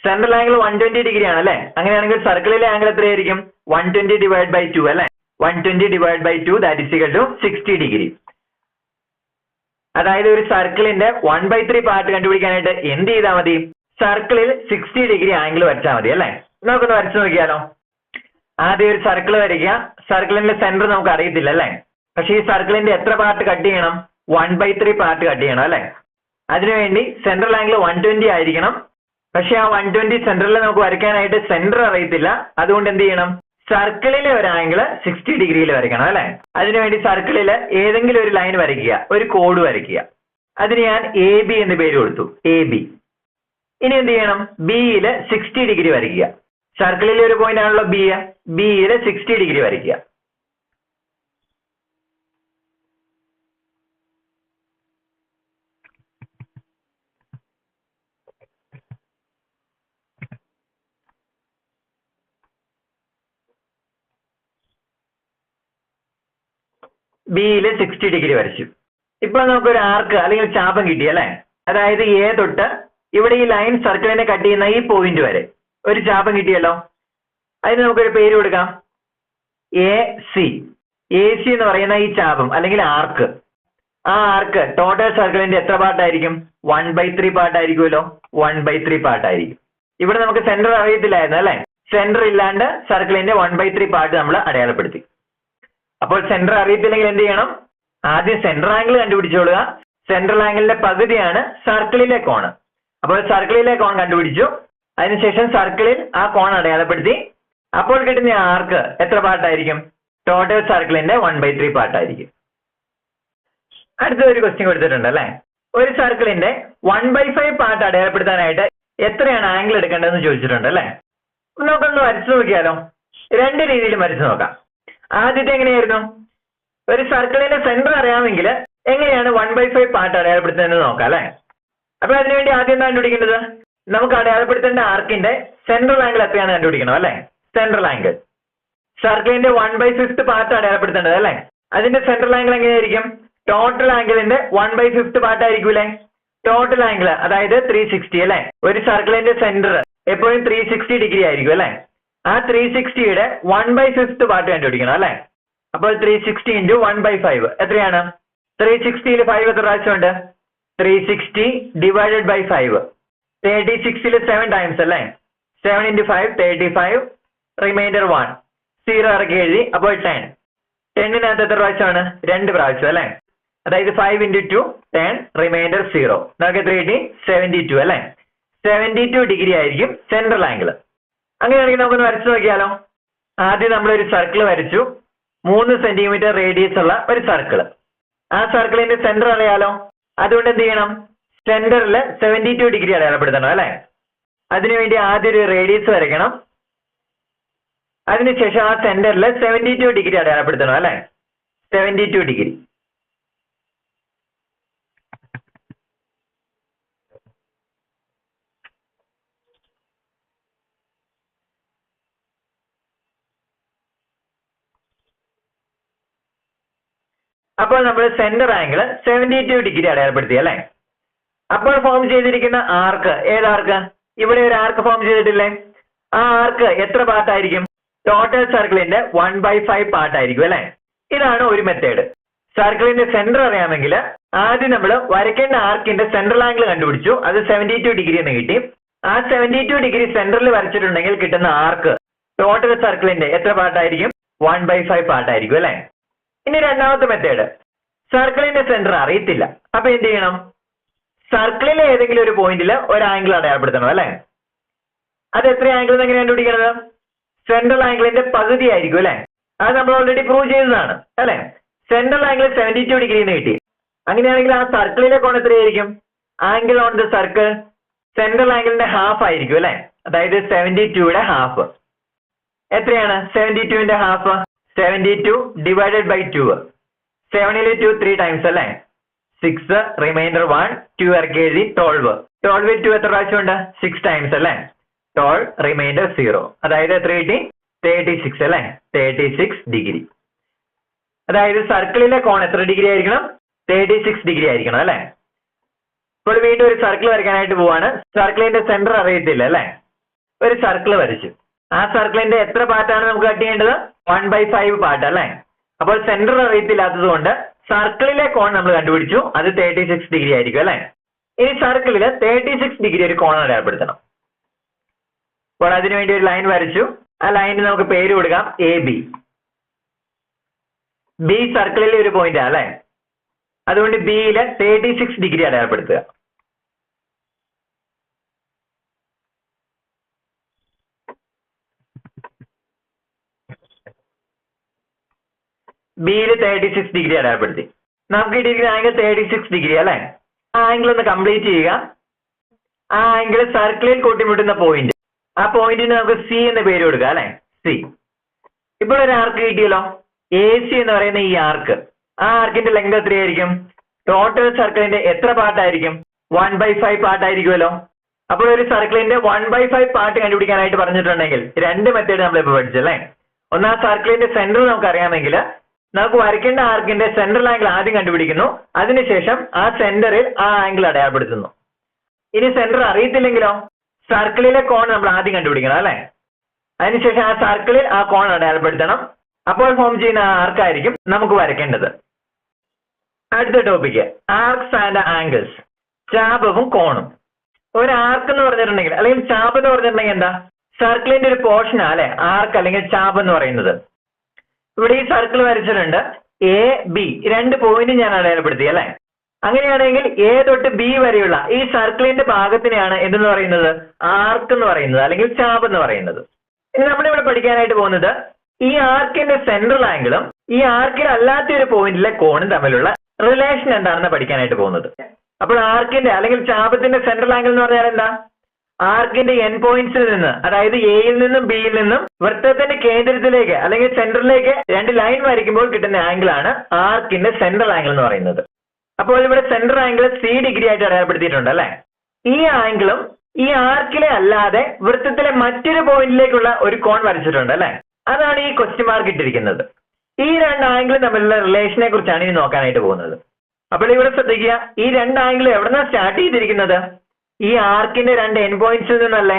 സെൻട്രൽ ആംഗിൾ 120 ഡിഗ്രി ആണ് അല്ലെ? അങ്ങനെയാണെങ്കിൽ സർക്കിളിലെ ആംഗിൾ എത്രയായിരിക്കും? 120 ഡിവൈഡ് ബൈ 2 അല്ലെ? 120 divide by 2 that is equal to 60 degree. അതായത് ഒരു സർക്കിളിന്റെ 1/3 പാർട്ട് കണ്ടുപിടിക്കാനായിട്ട് എന്ത് ചെയ്താൽ മതി? സർക്കിളിൽ 60 ഡിഗ്രി ആംഗിൾ വരച്ചാൽ മതി അല്ലെ? നമുക്കൊന്ന് വരച്ചു നോക്കിയാലോ. ആദ്യം ഒരു സർക്കിൾ വരയ്ക്കുക. സർക്കിളിന്റെ സെന്റർ നമുക്ക് അറിയത്തില്ല അല്ലെ? പക്ഷെ ഈ സർക്കിളിന്റെ എത്ര പാർട്ട് കട്ട് ചെയ്യണം? 1/3 പാർട്ട് കട്ട് ചെയ്യണം അല്ലെ? അതിനുവേണ്ടി സെൻട്രൽ ആംഗിൾ 120 ആയിരിക്കണം. പക്ഷെ ആ 120 സെന്ററിൽ നമുക്ക് വരയ്ക്കാനായിട്ട് സെന്റർ അറിയത്തില്ല. അതുകൊണ്ട് എന്ത് ചെയ്യണം? സർക്കിളിലെ ഒരു ആംഗിൾ 60 ഡിഗ്രിയിൽ വരയ്ക്കണം അല്ലെ? അതിനുവേണ്ടി സർക്കിളിൽ ഏതെങ്കിലും ഒരു ലൈൻ വരയ്ക്കുക, ഒരു കോഡ് വരയ്ക്കുക. അതിന് ഞാൻ AB എന്ന് പേര് കൊടുത്തു, AB. ഇനി എന്ത് ചെയ്യണം? ബിയിൽ 60 ഡിഗ്രി വരയ്ക്കുക. സർക്കിളിലെ ഒരു പോയിന്റ് ആണല്ലോ ബിയിൽ 60 ഡിഗ്രി വരയ്ക്കുക. ബിയിൽ 60 ഡിഗ്രി വരച്ചു. ഇപ്പോൾ നമുക്കൊരു ആർക്ക് അല്ലെങ്കിൽ ചാപം കിട്ടി അല്ലെ? അതായത് എ തൊട്ട് ഇവിടെ ഈ ലൈൻ സർക്കിളിനെ കട്ട് ചെയ്യുന്ന ഈ പോയിന്റ് വരെ ഒരു ചാപം കിട്ടിയല്ലോ. അതിന് നമുക്കൊരു പേര് കൊടുക്കാം, AC. AC എന്ന് പറയുന്ന ഈ ചാപം അല്ലെങ്കിൽ ആർക്ക്, ആ ആർക്ക് ടോട്ടൽ സർക്കിളിന്റെ എത്ര പാർട്ടായിരിക്കും? 1/3 പാർട്ടായിരിക്കുമല്ലോ. 1/3 പാർട്ടായിരിക്കും. ഇവിടെ നമുക്ക് സെന്റർ അറിയത്തില്ലായിരുന്നു അല്ലെ? സെന്റർ ഇല്ലാണ്ട് സർക്കിളിന്റെ 1/3 പാർട്ട് നമ്മൾ അടയാളപ്പെടുത്തി. അപ്പോൾ സെന്റർ അറിയത്തില്ലെങ്കിൽ എന്ത് ചെയ്യണം? ആദ്യം സെന്റർ ആംഗിൾ കണ്ടുപിടിച്ചോളുക. സെൻട്രൽ ആംഗിളിന്റെ പകുതിയാണ് സർക്കിളിലെ കോണ്. അപ്പോൾ സർക്കിളിലെ കോൺ കണ്ടുപിടിച്ചു. അതിനുശേഷം സർക്കിളിൽ ആ കോൺ അടയാളപ്പെടുത്തി. അപ്പോൾ കിട്ടുന്ന ആർക്ക് എത്ര പാർട്ടായിരിക്കും? ടോട്ടൽ സർക്കിളിന്റെ 1/3 പാർട്ടായിരിക്കും. അടുത്ത ഒരു ക്വസ്റ്റ്യൻ കൊടുത്തിട്ടുണ്ട് അല്ലെ? ഒരു സർക്കിളിന്റെ 1/5 പാർട്ട് അടയാളപ്പെടുത്താനായിട്ട് എത്രയാണ് ആംഗിൾ എടുക്കേണ്ടതെന്ന് ചോദിച്ചിട്ടുണ്ട് അല്ലെ? നമുക്കൊന്ന് വരച്ചു നോക്കിയാലോ. രണ്ട് രീതിയിലും വരച്ചു നോക്കാം. ആദ്യത്തെ എങ്ങനെയായിരുന്നു? ഒരു സർക്കിളിന്റെ സെന്റർ അറിയാമെങ്കിൽ എങ്ങനെയാണ് 1/5 പാർട്ട് അടയാളപ്പെടുത്തുന്നത് നോക്കാം അല്ലെ? അപ്പൊ അതിനുവേണ്ടി ആദ്യം എന്താ കണ്ടുപിടിക്കേണ്ടത്? നമുക്ക് അടയാളപ്പെടുത്തേണ്ട ആർക്കിന്റെ സെൻട്രൽ ആംഗിൾ എത്രയാണ് കണ്ടുപിടിക്കണം അല്ലെ? Central angle. സർക്കിളിന്റെ 1/5 പാർട്ട് അടയാളപ്പെടുത്തേണ്ടത് അല്ലെ? അതിന്റെ സെൻട്രൽ ആംഗിൾ എങ്ങനെയായിരിക്കും? ടോട്ടൽ ആംഗിളിന്റെ 1/5 പാർട്ട് ആയിരിക്കൂലേ? ടോട്ടൽ ആംഗിൾ അതായത് 360 അല്ലെ? ഒരു സർക്കിളിന്റെ സെന്റർ എപ്പോഴും 360 ഡിഗ്രി ആയിരിക്കും അല്ലെ? ആ 360യുടെ 1/5 പാർട്ട് കണ്ടുപിടിക്കണം അല്ലെ? അപ്പോൾ 360 × 1/5 എത്രയാണ്? 360ൽ 5 എത്ര പ്രാവശ്യമുണ്ട്? 360 ഡിവൈഡഡ് ബൈ 5. 36ൽ 7 ടൈംസ് അല്ലേ? 7 × 5 35. റിമൈൻഡർ 1. 0 ഇറക്കി എഴുതി. അപ്പോൾ 10. 10-നകത്ത് എത്ര പ്രാവശ്യമാണ്? 2 പ്രാവശ്യം അല്ലെ? അതായത് 5 × 2 10. റിമൈൻഡർ 0. നമുക്ക് എത്ര കിട്ടി? 72 അല്ലെ? 72 ഡിഗ്രി ആയിരിക്കും സെൻട്രൽ ആംഗിൾ. അങ്ങനെയാണെങ്കിൽ നമുക്കൊന്ന് വരച്ചു നോക്കിയാലോ. ആദ്യം നമ്മളൊരു സർക്കിൾ വരച്ചു. 3 സെന്റിമീറ്റർ റേഡിയസ് ഉള്ള ഒരു സർക്കിൾ. ആ സർക്കിളിന്റെ സെന്റർ അറിയാലോ. അതുകൊണ്ട് എന്ത് ചെയ്യണം? സെന്ററിൽ 72 ഡിഗ്രി അടയാളപ്പെടുത്തണം അല്ലെ? അതിനുവേണ്ടി ആദ്യം ഒരു റേഡിയസ് വരയ്ക്കണം. അതിനുശേഷം ആ സെന്ററിൽ 72 ഡിഗ്രി അടയാളപ്പെടുത്തണം അല്ലെ? 72 ഡിഗ്രി. അപ്പോൾ നമ്മൾ സെന്റർ ആംഗിൾ 72 ഡിഗ്രി അടയാളപ്പെടുത്തി അല്ലെ? അപ്പോൾ ഫോം ചെയ്തിരിക്കുന്ന ആർക്ക് ഏതാർക്ക്? ഇവിടെ ഒരു ആർക്ക് ഫോം ചെയ്തിട്ടില്ലേ? ആ ആർക്ക് എത്ര പാർട്ടായിരിക്കും? ടോട്ടൽ സർക്കിളിന്റെ 1/5 പാർട്ടായിരിക്കും അല്ലെ? ഇതാണ് ഒരു മെത്തേഡ്. സർക്കിളിന്റെ സെന്റർ അറിയാമെങ്കിൽ ആദ്യം നമ്മൾ വരയ്ക്കേണ്ട ആർക്കിന്റെ സെൻട്രൽ ആംഗിൾ കണ്ടുപിടിച്ചു. അത് 72 ഡിഗ്രി എന്ന് കിട്ടി. ആ 72 ഡിഗ്രി സെന്ററിൽ വരച്ചിട്ടുണ്ടെങ്കിൽ കിട്ടുന്ന ആർക്ക് ടോട്ടൽ സർക്കിളിന്റെ എത്ര പാർട്ടായിരിക്കും? 1/5 പാർട്ടായിരിക്കും അല്ലെ? ഇനി രണ്ടാമത്തെ മെത്തേഡ്, സർക്കിളിന്റെ സെന്റർ അറിയത്തില്ല. അപ്പൊ എന്ത് ചെയ്യണം? സർക്കിളിലെ ഏതെങ്കിലും ഒരു പോയിന്റിൽ ഒരു ആംഗിൾ അടയാളപ്പെടുത്തണം അല്ലെ? അത് എത്ര ആംഗിൾ എങ്ങനെ കണ്ടുപിടിക്കണത്? സെൻട്രൽ ആംഗിളിന്റെ പകുതി ആയിരിക്കും അല്ലെ? അത് നമ്മൾ ഓൾറെഡി പ്രൂവ് ചെയ്തതാണ് അല്ലെ? സെൻട്രൽ ആംഗിൾ 72 ഡിഗ്രി എന്ന് കിട്ടി. അങ്ങനെയാണെങ്കിൽ ആ സർക്കിളിലെ കോൺ എത്രയായിരിക്കും? Angle on the circle central ആംഗിളിന്റെ ഹാഫ് ആയിരിക്കും അല്ലെ? അതായത് 72യുടെ ഹാഫ് എത്രയാണ്? 72ന്റെ ഹാഫ് 72 ഡിവൈഡഡ് ബൈ 2. 7ൽ 2 3 ടൈംസ് അല്ലെ? 6. റിമൈൻഡർ 1. 2 ഇറക്കി എഴുതി. 12. 12ൽ 2 എത്ര പ്രാവശ്യമുണ്ട്? 6 ടൈംസ് അല്ലെ? 12. റിമൈൻഡർ 0. അതായത് എത്ര കിട്ടി? 36 അല്ലെ, 36 ഡിഗ്രി. അതായത് സർക്കിളിലെ കോൺ എത്ര ഡിഗ്രി ആയിരിക്കണം? 36 ഡിഗ്രി ആയിരിക്കണം അല്ലെ. ഇപ്പോൾ വീണ്ടും ഒരു സർക്കിൾ വരയ്ക്കാനായിട്ട് പോവാണ്. സർക്കിളിന്റെ സെന്റർ അറിയത്തില്ല അല്ലെ. ഒരു സർക്കിൾ വരച്ചു. ആ സർക്കിളിന്റെ എത്ര പാർട്ടാണ് നമുക്ക് കട്ട് ചെയ്യേണ്ടത്? 1/5 പാർട്ട് അല്ലെ. അപ്പോൾ സെന്റർ അറിയത്തില്ലാത്തത് കൊണ്ട് സർക്കിളിലെ കോൺ നമ്മൾ കണ്ടുപിടിച്ചു, അത് 36 ഡിഗ്രി ആയിരിക്കും അല്ലെ. ഇനി സർക്കിളില് 36 ഡിഗ്രി ഒരു കോൺ അടയാളപ്പെടുത്തണം. അപ്പോൾ അതിനുവേണ്ടി ഒരു ലൈൻ വരച്ചു. ആ ലൈനിന് നമുക്ക് പേര് കൊടുക്കാം AB. ബി സർക്കിളിലെ ഒരു പോയിന്റ് അല്ലെ. അതുകൊണ്ട് ബിയില് 36 ഡിഗ്രി അടയാളപ്പെടുത്തുക. ബിയിൽ 36 ഡിഗ്രി അടയാളപ്പെടുത്തി. നമുക്ക് കിട്ടിയിരിക്കുന്ന ആംഗിൾ 36 ഡിഗ്രി അല്ലെ. ആ ആംഗിൾ ഒന്ന് കംപ്ലീറ്റ് ചെയ്യുക. ആ ആംഗിൾ സർക്കിളിൽ കൂട്ടിമുട്ടുന്ന പോയിന്റ്, ആ പോയിന്റിന് നമുക്ക് സി എന്ന് പേര് കൊടുക്കുക അല്ലെ, സി. ഇപ്പോൾ ഒരു ആർക്ക് കിട്ടിയല്ലോ, AC എന്ന് പറയുന്ന ഈ ആർക്ക്. ആ ആർക്കിന്റെ ലെങ്ത് എത്രയായിരിക്കും? ടോട്ടൽ സർക്കിളിന്റെ എത്ര പാർട്ടായിരിക്കും? 1/5 പാർട്ടായിരിക്കുമല്ലോ. അപ്പോൾ ഒരു സർക്കിളിന്റെ 1/5 പാർട്ട് കണ്ടുപിടിക്കാനായിട്ട് പറഞ്ഞിട്ടുണ്ടെങ്കിൽ രണ്ട് മെത്തേഡ് നമ്മളിപ്പോൾ പഠിച്ചല്ലേ. ഒന്ന്, ആ സർക്കിളിന്റെ സെന്റർ നമുക്ക് അറിയാമെങ്കിൽ നമുക്ക് വരയ്ക്കേണ്ട ആർക്കിന്റെ സെൻട്രൽ ആംഗിൾ ആദ്യം കണ്ടുപിടിക്കുന്നു, അതിനുശേഷം ആ സെന്ററിൽ ആ ആംഗിൾ അടയാളപ്പെടുത്തുന്നു. ഇനി സെന്റർ അറിയത്തില്ലെങ്കിലോ, സർക്കിളിലെ കോൺ നമ്മൾ ആദ്യം കണ്ടുപിടിക്കണം അല്ലെ. അതിനുശേഷം ആ സർക്കിളിൽ ആ കോൺ അടയാളപ്പെടുത്തണം. അപ്പോൾ ഫോം ചെയ്യുന്ന ആർക്കായിരിക്കും നമുക്ക് വരയ്ക്കേണ്ടത്. അടുത്ത ടോപ്പിക്ക് ആർക്സ് ആൻഡ് ആംഗിൾസ്, ചാപവും കോണും. ഒരു ആർക്ക് എന്ന് പറഞ്ഞിട്ടുണ്ടെങ്കിൽ അല്ലെങ്കിൽ ചാപ് എന്ന് പറഞ്ഞിട്ടുണ്ടെങ്കിൽ എന്താ? സർക്കിളിന്റെ ഒരു പോർഷൻ അല്ലെ ആർക്ക് അല്ലെങ്കിൽ ചാപ് എന്ന് പറയുന്നത്. ഇവിടെ ഈ സർക്കിൾ വരച്ചിട്ടുണ്ട്, AB രണ്ട് പോയിന്റ് ഞാൻ അടയാളപ്പെടുത്തി അല്ലെ. അങ്ങനെയാണെങ്കിൽ A തൊട്ട് B വരെയുള്ള ഈ സർക്കിളിന്റെ ഭാഗത്തിനെയാണ് എന്തെന്ന് പറയുന്നത്? ആർക്ക് എന്ന് പറയുന്നത് അല്ലെങ്കിൽ ചാപ് എന്ന് പറയുന്നത്. ഇനി നമ്മളിവിടെ പഠിക്കാനായിട്ട് പോകുന്നത് ഈ ആർക്കിന്റെ സെൻട്രൽ ആംഗിളും ഈ ആർക്കിൽ അല്ലാത്ത ഒരു പോയിന്റിലെ കോണും തമ്മിലുള്ള റിലേഷൻ എന്താണെന്ന് പഠിക്കാനായിട്ട് പോകുന്നത്. അപ്പോൾ ആർക്കിന്റെ അല്ലെങ്കിൽ ചാപത്തിന്റെ സെൻട്രൽ ആംഗിൾ എന്ന് പറഞ്ഞാൽ എന്താ? ആർക്കിന്റെ എൻ പോയിന്റ്സിൽ നിന്ന്, അതായത് എയിൽ നിന്നും ബിയിൽ നിന്നും വൃത്തത്തിന്റെ കേന്ദ്രത്തിലേക്ക് അല്ലെങ്കിൽ സെന്ററിലേക്ക് രണ്ട് ലൈൻ വരയ്ക്കുമ്പോൾ കിട്ടുന്ന ആംഗിൾ ആണ് ആർക്കിന്റെ സെൻട്രൽ ആംഗിൾ എന്ന് പറയുന്നത്. അപ്പോൾ ഇവിടെ സെൻട്രൽ ആംഗിൾ 3 ഡിഗ്രി ആയിട്ട് അടയാളപ്പെടുത്തിയിട്ടുണ്ട് അല്ലെ. ഈ ആംഗിളും ഈ ആർക്കിലെ അല്ലാതെ വൃത്തത്തിലെ മറ്റൊരു പോയിന്റിലേക്കുള്ള ഒരു കോൺ വരച്ചിട്ടുണ്ട് അല്ലെ. അതാണ് ഈ ക്വസ്റ്റ്യൻ മാർക്ക് ഇട്ടിരിക്കുന്നത്. ഈ രണ്ട് ആംഗിൾ തമ്മിലുള്ള റിലേഷനെ കുറിച്ചാണ് ഇനി നോക്കാനായിട്ട് പോകുന്നത്. അപ്പോൾ ഇവിടെ ശ്രദ്ധിക്കുക, ഈ രണ്ട് ആംഗിൾ എവിടെന്നാണ് സ്റ്റാർട്ട് ചെയ്തിരിക്കുന്നത്? ഈ ആർക്കിന്റെ രണ്ട് എൻ പോയിന്റ്സിൽ നിന്നല്ലേ,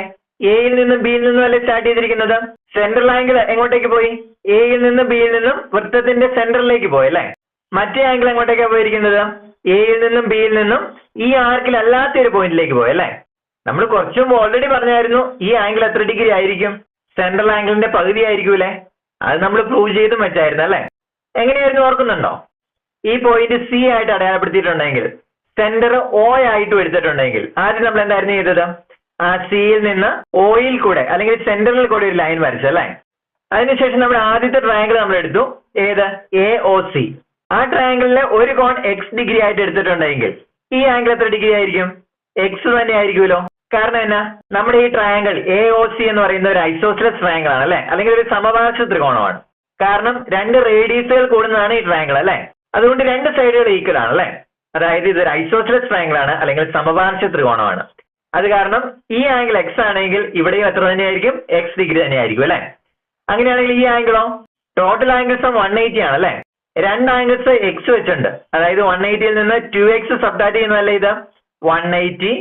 എയിൽ നിന്നും ബിയിൽ നിന്നും അല്ലേ സ്റ്റാർട്ട് ചെയ്തിരിക്കുന്നത്. സെൻട്രൽ ആംഗിൾ എങ്ങോട്ടേക്ക് പോയി? എയിൽ നിന്നും ബിയിൽ നിന്നും വൃത്തത്തിന്റെ സെന്ററിലേക്ക് പോയി അല്ലെ. മറ്റേ ആംഗിൾ എങ്ങോട്ടേക്കാണ് പോയിരിക്കുന്നത്? എയിൽ നിന്നും ബിയിൽ നിന്നും ഈ ആർക്കിൽ അല്ലാത്ത ഒരു പോയിന്റിലേക്ക് പോയി അല്ലെ. നമ്മൾ കുറച്ചു മുമ്പ് ഓൾറെഡി പറഞ്ഞായിരുന്നു ഈ ആംഗിൾ എത്ര ഡിഗ്രി ആയിരിക്കും? സെൻട്രൽ ആംഗിളിന്റെ പകുതി ആയിരിക്കൂലേ. അത് നമ്മൾ പ്രൂവ് ചെയ്തും വെച്ചായിരുന്നു അല്ലെ. എങ്ങനെയായിരുന്നു ഓർക്കുന്നുണ്ടോ? ഈ പോയിന്റ് സി ആയിട്ട് അടയാളപ്പെടുത്തിയിട്ടുണ്ടെങ്കിൽ സെന്റർ O ആയിട്ട് എടുത്തിട്ടുണ്ടെങ്കിൽ ആദ്യം നമ്മൾ എന്തായിരുന്നു ചെയ്തത്? ആ സിയിൽ നിന്ന് ഓയിൽ കൂടെ അല്ലെങ്കിൽ സെന്ററിൽ കൂടെ ഒരു ലൈൻ വരച്ചല്ലേ. അതിനുശേഷം നമ്മുടെ ആദ്യത്തെ ട്രയാങ്കിൾ നമ്മൾ എടുത്തു, ഏത്? AOC. ആ ട്രയാങ്കിളിലെ ഒരു കോൺ X ഡിഗ്രി ആയിട്ട് എടുത്തിട്ടുണ്ടെങ്കിൽ ഈ ആംഗിൾ എത്ര ഡിഗ്രി ആയിരിക്കും? X തന്നെ ആയിരിക്കുമല്ലോ. കാരണം എന്നാ, നമ്മുടെ ഈ ട്രയാങ്കിൾ AOC എന്ന് പറയുന്ന ഒരു ഐസോസെലസ് ട്രയാങ്കിൾ ആണ് അല്ലെ, അല്ലെങ്കിൽ ഒരു സമപാർശ്വ ത്രികോണമാണ്. കാരണം രണ്ട് റേഡിയസുകൾ കൂടുന്നതാണ് ഈ ട്രയാങ്കിൾ അല്ലെ. അതുകൊണ്ട് രണ്ട് സൈഡുകൾ ഈക്വൽ ആണ് അല്ലെ. അതായത് ഇതൊരു ഐസോസെലസ് ട്രയാങ്കിൾ ആണ് അല്ലെങ്കിൽ സമപാർശ്വ ത്രികോണമാണ്. അത് കാരണം ഈ ആംഗിൾ X ആണെങ്കിൽ ഇവിടെയും എത്ര തന്നെയായിരിക്കും? X ഡിഗ്രി തന്നെയായിരിക്കും അല്ലെ. അങ്ങനെയാണെങ്കിൽ ഈ ആംഗിളോ? ടോട്ടൽ ആംഗിൾസ് 180 ആണ് അല്ലെ. രണ്ട് ആംഗിൾസ് X വെച്ചിട്ടുണ്ട്, അതായത് 180യിൽ നിന്ന് 2X സബ്ട്രാക്ട് ചെയ്യുന്നതല്ലേ ഇത്? 180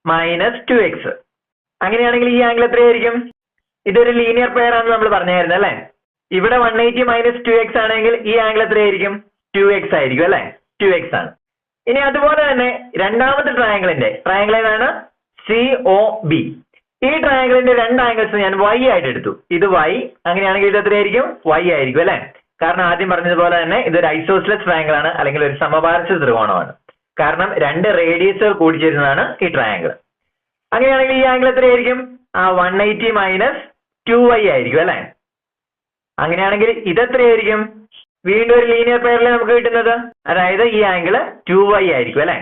മൈനസ് 2X. അങ്ങനെയാണെങ്കിൽ ഈ ആംഗിൾ എത്രയായിരിക്കും? ഇതൊരു ലീനിയർ പെയർ ആണെന്ന് നമ്മൾ പറഞ്ഞായിരുന്നു അല്ലെ. ഇവിടെ 180 മൈനസ് 2X ആണെങ്കിൽ ഈ ആംഗിൾ എത്രയായിരിക്കും? 2X ആയിരിക്കും അല്ലെ. 2X ആണ്. ഇനി അതുപോലെ തന്നെ രണ്ടാമത്തെ ട്രയാങ്കിൾ ഏതാണ്? COB. ഈ ട്രയാങ്കിളിന്റെ രണ്ട് ആംഗിൾസ് ഞാൻ Y ആയിട്ട് എടുത്തു. ഇത് Y, അങ്ങനെയാണെങ്കിൽ ഇത് എത്രയായിരിക്കും? Y ആയിരിക്കും അല്ലെ. കാരണം ആദ്യം പറഞ്ഞതുപോലെ തന്നെ ഇതൊരു ഐസോസെലസ് ട്രയാങ്കിൾ ആണ് അല്ലെങ്കിൽ ഒരു സമപാർശ്വ ത്രികോണമാണ്. കാരണം രണ്ട് റേഡിയസുകൾ കൂടിച്ചേരുന്നതാണ് ഈ ട്രയാങ്കിൾ. അങ്ങനെയാണെങ്കിൽ ഈ ആംഗിൾ എത്രയായിരിക്കും? 180 മൈനസ് 2Y ആയിരിക്കും അല്ലെ. അങ്ങനെയാണെങ്കിൽ ഇതെത്രയായിരിക്കും? വീണ്ടും ഒരു ലീനിയർ പെയറിൽ നമുക്ക് കിട്ടുന്നത്, അതായത് ഈ ആംഗിൾ 2Y ആയിരിക്കും അല്ലെ.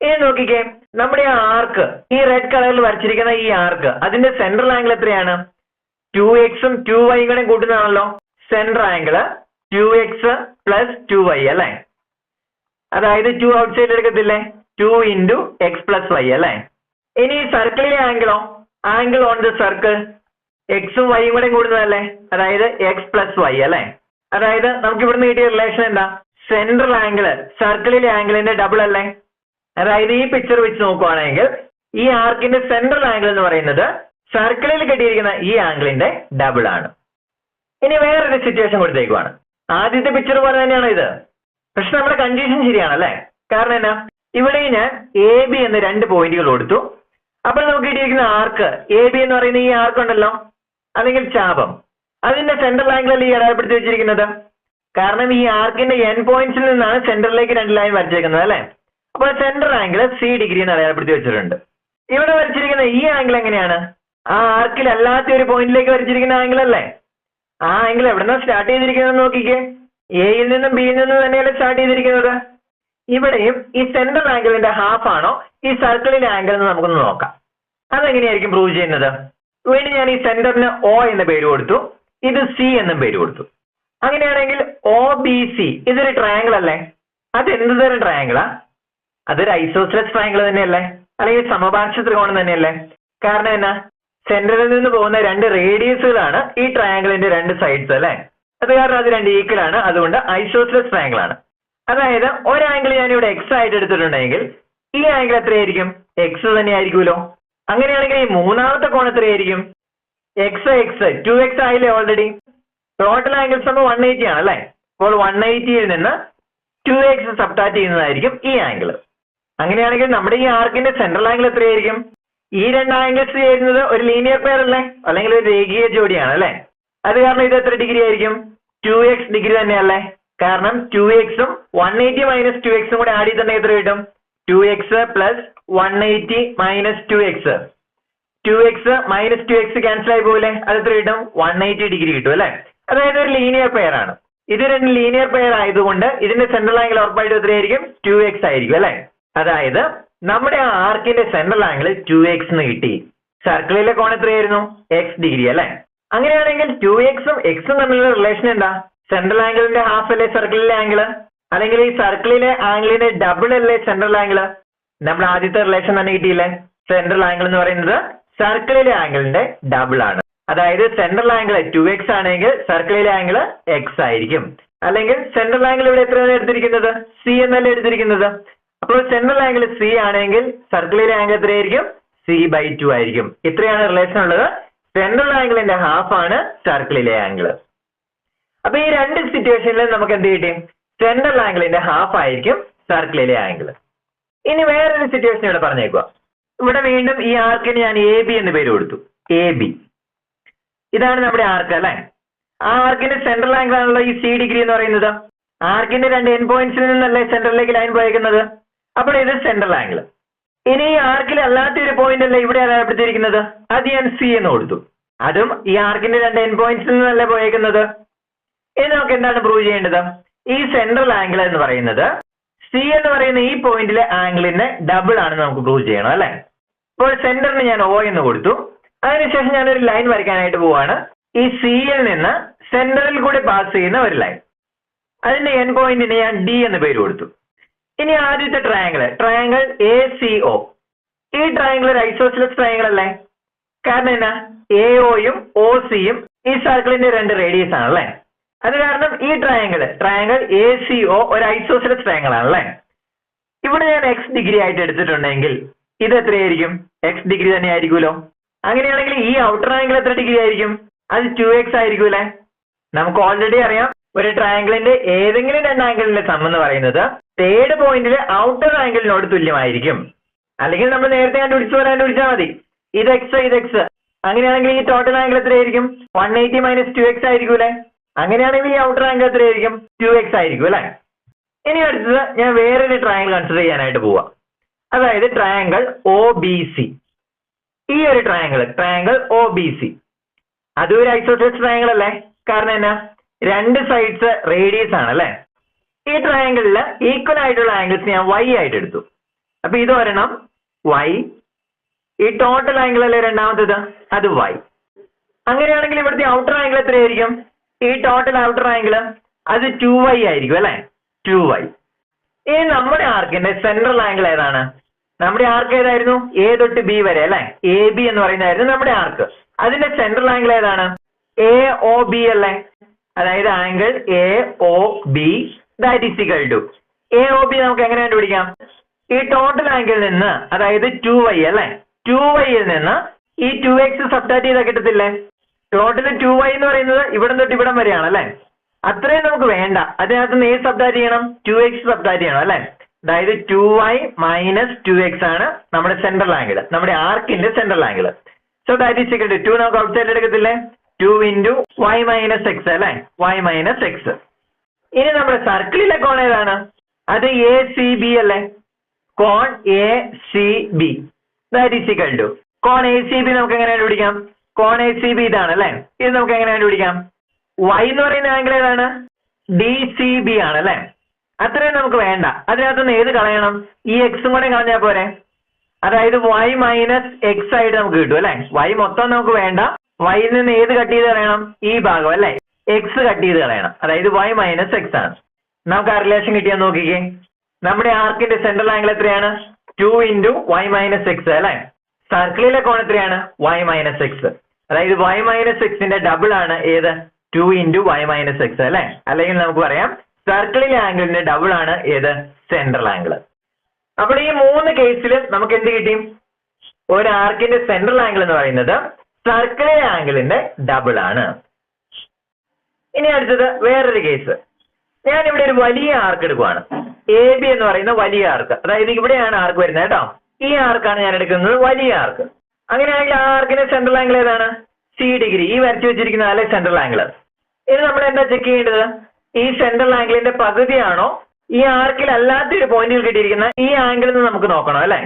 ഇനി നോക്കിക്കേ, നമ്മുടെ ആ ആർക്ക്, ഈ റെഡ് കളറിൽ വരച്ചിരിക്കുന്ന ഈ ആർക്ക്, അതിന്റെ സെൻട്രൽ ആംഗിൾ എത്രയാണ്? 2Xഉം 2Yയും കൂടെ കൂട്ടുന്നതാണല്ലോ. Central angle 2X plus 2Y അല്ലെ. അതായത് 2 ഔട്ട് സൈഡ് എടുക്കത്തില്ലേ? 2 into X plus Y അല്ലെ. ഇനി സർക്കിളിലെ ആംഗിളോ? ആംഗിൾ ഓൺ ദ സർക്കിൾ എക്സും വൈയും കൂടെ കൂടുന്നതല്ലേ, അതായത് എക്സ് പ്ലസ് വൈ അല്ലേ. അതായത് നമുക്ക് ഇവിടുന്ന് കിട്ടിയ റിലേഷൻ എന്താ, സെൻട്രൽ ആംഗിള് സർക്കിളിലെ ആംഗിളിന്റെ ഡബിൾ അല്ലേ. അതായത് ഈ പിക്ചർ വെച്ച് നോക്കുവാണെങ്കിൽ ഈ ആർക്കിന്റെ സെൻട്രൽ ആംഗിൾ എന്ന് പറയുന്നത് സർക്കിളിൽ കിട്ടിയിരിക്കുന്ന ഈ ആംഗിളിന്റെ ഡബിൾ ആണ്. ഇനി വേറൊരു സിറ്റുവേഷൻ കൊടുത്തേക്കുവാണ്. ആദ്യത്തെ പിക്ചർ പോലെ തന്നെയാണ് ഇത്, പക്ഷെ നമ്മുടെ കണ്ടീഷൻ ശരിയാണല്ലേ. കാരണം എന്നാ, ഇവിടെ ഞാൻ എ ബി എന്ന് 2 പോയിന്റുകൾ കൊടുത്തു. അപ്പോൾ നമുക്ക് കിട്ടിയിരിക്കുന്ന ആർക്ക് എ ബി എന്ന് പറയുന്ന ഈ ആർക്ക് ഉണ്ടല്ലോ, അല്ലെങ്കിൽ ചാപം, അതിന്റെ സെൻട്രൽ ആംഗിൾ അല്ലേ ഈ അടയാളപ്പെടുത്തി വെച്ചിരിക്കുന്നത്. കാരണം ഈ ആർക്കിന്റെ എൻ പോയിന്റ്സിൽ നിന്നാണ് സെന്ററിലേക്ക് 2 ലൈൻ വരച്ചിരിക്കുന്നത് അല്ലെ. അപ്പോൾ സെന്റർ ആംഗിൾ C° എന്ന് അടയാളപ്പെടുത്തി വെച്ചിട്ടുണ്ട്. ഇവിടെ വരച്ചിരിക്കുന്ന ഈ ആംഗിൾ എങ്ങനെയാണ്, ആ ആർക്കിൽ അല്ലാത്ത ഒരു പോയിന്റിലേക്ക് വരച്ചിരിക്കുന്ന ആംഗിൾ അല്ലേ. ആ ആംഗിൾ എവിടെന്നാ സ്റ്റാർട്ട് ചെയ്തിരിക്കുന്നത് നോക്കിക്കേ, എയിൽ നിന്നും ബിയിൽ നിന്നും തന്നെയല്ലേ സ്റ്റാർട്ട് ചെയ്തിരിക്കുന്നത്. ഇവിടെയും ഈ സെൻട്രൽ ആംഗിളിന്റെ ഹാഫ് ആണോ ഈ സർക്കിളിലെ ആംഗിൾ എന്ന് നമുക്കൊന്ന് നോക്കാം. അതെങ്ങനെയായിരിക്കും പ്രൂവ് ചെയ്യുന്നത്. വീണ്ടും ഞാൻ ഈ സെന്ററിന് O എന്ന് പേര് കൊടുത്തു, ഇത് C എന്നും പേര് കൊടുത്തു. അങ്ങനെയാണെങ്കിൽ OBC ഇതൊരു ട്രയാങ്കിൾ അല്ലേ. അത് എന്ത് തരം ട്രയാങ്കിളാ, അതൊരു ഐസോസെലസ് ട്രയാങ്കിൾ തന്നെയല്ലേ, അല്ലെങ്കിൽ സമപാർശ്വ ത്രികോണം തന്നെയല്ലേ. കാരണം എന്നാ, സെന്ററിൽ നിന്ന് പോകുന്ന 2 റേഡിയസുകളാണ് ഈ ട്രയാങ്കിളിന്റെ 2 സൈഡ്സ് അല്ലെ. അത് കാരണം അത് 2 ഈക്വൽ ആണ്, അതുകൊണ്ട് ഐസോസെലസ് ട്രയാങ്കിൾ ആണ്. അതായത് ഒരു ആംഗിൾ ഞാൻ ഇവിടെ എക്സ് ആയിട്ട് എടുത്തിട്ടുണ്ടെങ്കിൽ ഈ ആംഗിൾ എത്രയായിരിക്കും, എക്സ് തന്നെ ആയിരിക്കുമല്ലോ. അങ്ങനെയാണെങ്കിൽ ഈ മൂന്നാമത്തെ കോൺ എത്രയായിരിക്കും, എക്സ് 2x ആയില്ലേ ഓൾറെഡി. ടോട്ടൽ ആംഗിൾസ് 180 ആണ് അല്ലെ. അപ്പോൾ 180യിൽ നിന്ന് 2x സബ്ട്രാക്ട് ചെയ്യുന്നതായിരിക്കും ഈ ആംഗിൾ. അങ്ങനെയാണെങ്കിൽ നമ്മുടെ ഈ ആർക്കിന്റെ സെൻട്രൽ ആംഗിൾ എത്രയായിരിക്കും, ഈ 2 ആംഗിൾസ് ചേരുന്നത് ഒരു ലീനിയർ പെയർ അല്ലേ, അല്ലെങ്കിൽ ഒരു രേഖീയ ജോഡിയാണ് അല്ലെ. അത് കാരണം ഇത് എത്ര ഡിഗ്രി ആയിരിക്കും, 2x ഡിഗ്രി തന്നെയല്ലേ. കാരണം 2xും 180 മൈനസ് 2xും കൂടെ ആഡ് ചെയ്തിട്ടുണ്ടെങ്കിൽ എത്ര കിട്ടും, 2x plus 180 minus 2x. 2x minus 2x cancel ആയി പോലെ അത് എത്ര കിട്ടും, 180 ഡിഗ്രി കിട്ടും അല്ലെ. അതായത് ഒരു ലീനിയർ പെയർ ആണ്. ഇത് 2 ലീനിയർ പെയർ ആയതുകൊണ്ട് ഇതിന്റെ സെൻട്രൽ ആംഗിൾ ഉറപ്പായിട്ട് എത്രയായിരിക്കും, 2x ആയിരിക്കും അല്ലെ. അതായത് നമ്മുടെ ആ ആർക്കിന്റെ സെൻട്രൽ ആംഗിൾ 2x എന്ന് കിട്ടി. സർക്കിളിലെ കോൺ എത്രയായിരുന്നു, x ഡിഗ്രി അല്ലെ. അങ്ങനെയാണെങ്കിൽ 2xും xും തമ്മിലുള്ള റിലേഷൻ എന്താ, സെൻട്രൽ ആംഗിളിന്റെ ഹാഫ് അല്ലേ സർക്കിളിലെ ആംഗിള്, അല്ലെങ്കിൽ ഈ സർക്കിളിലെ ആംഗിളിന്റെ ഡബിൾ അല്ലേ സെൻട്രൽ ആംഗിള്. നമ്മൾ ആദ്യത്തെ റിലേഷൻ തന്നെ കിട്ടിയില്ലേ, സെൻട്രൽ ആംഗിൾ എന്ന് പറയുന്നത് സർക്കിളിലെ ആംഗിളിന്റെ ഡബിൾ ആണ്. അതായത് സെൻട്രൽ ആംഗിൾ 2x ആണെങ്കിൽ സർക്കിളിലെ ആംഗിൾ x ആയിരിക്കും. അല്ലെങ്കിൽ സെൻട്രൽ ആംഗിൾ ഇവിടെ എത്രയാണ് എടുത്തിരിക്കുന്നത്, C എന്നല്ലേ എടുത്തിരിക്കുന്നത്. അപ്പോൾ സെൻട്രൽ ആംഗിൾ C ആണെങ്കിൽ സർക്കിളിലെ ആംഗിൾ എത്രയായിരിക്കും, C/2 ആയിരിക്കും. ഇത്രയാണ് റിലേഷൻ ഉള്ളത്. സെൻട്രൽ ആംഗിളിന്റെ ഹാഫ് ആണ് സർക്കിളിലെ ആംഗിൾ. അപ്പൊ ഈ 2 സിറ്റുവേഷനിലും നമുക്ക് എന്ത് കിട്ടി, സെൻട്രൽ ആംഗിളിന്റെ ഹാഫ് ആയിരിക്കും സർക്കിളിലെ ആംഗിൾ. ഇനി വേറൊരു സിറ്റുവേഷൻ ഇവിടെ പറഞ്ഞേക്കുക. ഇവിടെ വീണ്ടും ഈ ആർക്കിന് ഞാൻ AB എന്ന് പേര് കൊടുത്തു. AB ഇതാണ് നമ്മുടെ ആർക്ക് അല്ലെ. ആ ആർക്കിന്റെ സെൻട്രൽ ആംഗിൾ ആണല്ലോ ഈ C° എന്ന് പറയുന്നത്. ആർക്കിന്റെ 2 എൻ പോയിന്റ്സിൽ നിന്നല്ലേ സെൻട്രലിലേക്ക് ലൈൻ പോയേക്കുന്നത്. അപ്പോൾ ഇത് സെൻട്രൽ ആംഗിൾ. ഇനി ഈ ആർക്കിൽ അല്ലാത്ത ഒരു പോയിന്റ് അല്ലേ ഇവിടെ അടയാളപ്പെടുത്തിയിരിക്കുന്നത്, അത് ഞാൻ C എന്ന് കൊടുത്തു. അതും ഈ ആർക്കിന്റെ 2 എൻ പോയിന്റ്സിൽ നിന്നല്ലേ പോയേക്കുന്നത്. ഇനി നമുക്ക് എന്താണ് പ്രൂവ് ചെയ്യേണ്ടത്, ഈ സെൻട്രൽ ആംഗിൾ എന്ന് പറയുന്നത് C എന്ന് പറയുന്ന ഈ പോയിന്റിലെ ആംഗിളിന്റെ ഡബിൾ ആണെന്ന് നമുക്ക് പ്രൂവ് ചെയ്യണം അല്ലെ. ഇപ്പോൾ സെന്ററിന് ഞാൻ O എന്ന് കൊടുത്തു. അതിനുശേഷം ഞാനൊരു ലൈൻ വരയ്ക്കാനായിട്ട് പോവാണ്. ഈ സിയിൽ നിന്ന് സെന്ററിൽ കൂടി പാസ് ചെയ്യുന്ന ഒരു ലൈൻ, അതിന്റെ എൻ പോയിന്റിന് ഞാൻ D എന്ന് പേര് കൊടുത്തു. ഇനി ആദ്യത്തെ ട്രയാങ്കിൾ ACO. ഈ ട്രയാങ്കിൾ ഒരു ഐസോസെലസ് ട്രയാങ്കിൾ അല്ലേ. കാരണം എന്നാ, AOയും OCയും ഈ സർക്കിളിന്റെ 2 റേഡിയസ് ആണല്ലേ. അത് കാരണം ഈ ട്രയാങ്കിൾ ACO ഒരു ഐസോസെലസ് ട്രയാങ്കിൾ ആണല്ലേ. ഇവിടെ ഞാൻ x ഡിഗ്രി ആയിട്ട് എടുത്തിട്ടുണ്ടെങ്കിൽ ഇത് എത്രയായിരിക്കും, x ഡിഗ്രി തന്നെ ആയിരിക്കുമല്ലോ. അങ്ങനെയാണെങ്കിൽ ഈ ഔട്ടർ ആംഗിൾ എത്ര ഡിഗ്രി ആയിരിക്കും, അത് 2x ആയിരിക്കും അല്ലെ. നമുക്ക് ഓൾറെഡി അറിയാം, ഒരു ട്രയാങ്കിളിന്റെ ഏതെങ്കിലും 2 ആംഗിളിന്റെ സം എന്ന് പറയുന്നത് തേർഡ് പോയിന്റിലെ ഔട്ടർ ആംഗിളിനോട് തുല്യമായിരിക്കും. അല്ലെങ്കിൽ നമ്മൾ നേരത്തെ കണ്ടുപിടിച്ചാൽ മതി, ഇത് x ഇത് x. അങ്ങനെയാണെങ്കിൽ ഈ ടോട്ടൽ ആംഗിൾ എത്രയായിരിക്കും, 180 മൈനസ് 2x ആയിരിക്കും അല്ലെ. അങ്ങനെയാണെങ്കിൽ ഈ ഔട്ടർ ആംഗിൾ എത്രയായിരിക്കും, 2x ആയിരിക്കും അല്ലെ. ഇനി അടുത്തത് ഞാൻ വേറൊരു ട്രയാങ്കിൾ കൺസിഡർ ചെയ്യാനായിട്ട് പോവാം. അതായത് ട്രയാങ്കിൾ OBC. ഈ ഒരു ട്രയാങ്കിൾ OBC അതും ഒരു ഐസോസെലസ് ട്രയാങ്കിൾ അല്ലേ. കാരണം എന്നാ, 2 സൈഡ്സ് റേഡിയസ് ആണ് അല്ലെ. ഈ ട്രയാങ്കിളിൽ ഈക്വൽ ആയിട്ടുള്ള ആംഗിൾസ് ഞാൻ y ആയിട്ട് എടുത്തു. അപ്പൊ ഇത് ഒരെണ്ണം y, ഈ ടോട്ടൽ ആംഗിൾ അല്ലേ രണ്ടാമത്തേത്, അത് y. അങ്ങനെയാണെങ്കിൽ ഇവിടുത്തെ ഔട്ടർ ആംഗിൾ എത്രയായിരിക്കും, ഈ ടോട്ടൽ ഔട്ടർ ആംഗിൾ അത് 2y ആയിരിക്കും അല്ലെ, 2y. ഇനി നമ്മുടെ ആർക്കിന്റെ സെൻട്രൽ ആംഗിൾ ഏതാണ്, നമ്മുടെ ആർക്ക് ഏതായിരുന്നു, A തൊട്ട് B വരെ അല്ലെ, AB എന്ന് പറയുന്നതായിരുന്നു നമ്മുടെ ആർക്ക്. അതിന്റെ സെൻട്രൽ ആംഗിൾ ഏതാണ്? എ ഒ ബി അല്ലേ? അതായത് angle A O B that is equal to A O B നമുക്ക് എങ്ങനെ കണ്ടുപിടിക്കാം? ഈ ടോട്ടൽ ആംഗിളിൽ നിന്ന് അതായത് 2y അല്ലേ, 2yയിൽ നിന്ന് ഈ 2x സബ്ട്രാക്ട് ചെയ്താൽ കിട്ടത്തില്ലേ? ടോട്ടൽ 2y എന്ന് പറയുന്നത് ഇവിടം തൊട്ട് ഇവിടം വരെയാണ് അല്ലേ? അത്രയും നമുക്ക് വേണ്ട. അതിനകത്ത് നിന്ന് ഏത് സബ്ട്രാക്ട് ചെയ്യണം? 2x സബ്ട്രാക്ട് ചെയ്യണം അല്ലേ? അതായത് 2y മൈനസ് 2x ആണ് നമ്മുടെ സെൻട്രൽ ആംഗിൾ, നമ്മുടെ ആർക്കിന്റെ central angle. So that is equal to 2 നമുക്ക് ഔട്ട് സൈഡ് എടുക്കത്തില്ലേ? 2 into y മൈനസ് എക്സ് അല്ലേ, y മൈനസ് എക്സ്. ഇനി നമ്മുടെ സർക്കിളിലെ കോൺ ഏതാണ്? അത് എ സി ബി അല്ലേ? കോൺ A C B that is equal to കോൺ എ സി ബി നമുക്ക് എങ്ങനെ കണ്ടുപിടിക്കാം? കോൺ എ സി ബി ഇതാണ് അല്ലേ? ഇത് നമുക്ക് എങ്ങനെ കണ്ടുപിടിക്കാം? y എന്ന് പറയുന്ന ആംഗിൾ ഏതാണ്? ഡി സി ബി ആണ് അല്ലേ? അത്രയും നമുക്ക് വേണ്ട. അതിനകത്തുനിന്ന് ഏത് കളയണം? ഈ എക്സും കൂടെ കളഞ്ഞാൽ പോരെ? അതായത് y മൈനസ് എക്സ് ആയിട്ട് നമുക്ക് കിട്ടും അല്ലേ? y മൊത്തം നമുക്ക് വേണ്ട. y നിന്ന് ഏത് കട്ട് ചെയ്ത് കളയണം? ഈ ഭാഗം അല്ലേ? എക്സ് കട്ട് ചെയ്ത് കളയണം. അതായത് y മൈനസ് എക്സ് ആണ്. നമുക്ക് ആ റിലേഷൻ കിട്ടിയാൽ നോക്കിക്കേ. നമ്മുടെ ആർക്കിന്റെ സെൻട്രൽ ആംഗിൾ എത്രയാണ്? 2 into y മൈനസ് എക്സ് അല്ലേ? സർക്കിളിലെ കോൺ എത്രയാണ്? y minus X. അതായത് y മൈനസ് എക്സിന്റെ ഡബിൾ ആണ് ഏത്? 2 into y മൈനസ് എക്സ് അല്ലേ? അല്ലെങ്കിൽ നമുക്ക് പറയാം സർക്കിളിലെ ആംഗിളിന്റെ ഡബിൾ ആണ് ഏത്? Central angle. അപ്പോൾ ഈ 3 കേസിലും നമുക്ക് എന്ത് കിട്ടി? ഒരു ആർക്കിന്റെ സെൻട്രൽ ആംഗിൾ എന്ന് പറയുന്നത് സർക്കിളിലെ ആംഗിളിന്റെ ഡബിൾ ആണ്. ഇനി അടുത്തത് വേറൊരു കേസ്. ഞാൻ ഇവിടെ ഒരു വലിയ ആർക്ക് എടുക്കുവാണ്, എ ബി എന്ന് പറയുന്ന വലിയ ആർക്ക്. അതായത് ഇവിടെയാണ് ആർക്ക് വരുന്നത് കേട്ടോ. ഈ ആർക്കാണ് ഞാൻ എടുക്കുന്നത് വലിയ ആർക്ക്. അങ്ങനെയാണെങ്കിൽ ആ ആർക്കിന്റെ സെൻട്രൽ ആംഗിൾ ഏതാണ്? C degree. ഈ വരച്ചു വെച്ചിരിക്കുന്ന അല്ലെ സെൻട്രൽ ആംഗിൾ. ഇനി നമ്മൾ എന്താ ചെക്ക് ചെയ്യേണ്ടത്? ഈ സെൻട്രൽ ആംഗിളിന്റെ പകുതിയാണോ ഈ ആർക്കിൽ അല്ലാത്തൊരു പോയിന്റിൽ കിട്ടിയിരിക്കുന്ന ഈ ആംഗിളിൽ നിന്ന് നമുക്ക് നോക്കണം അല്ലെ?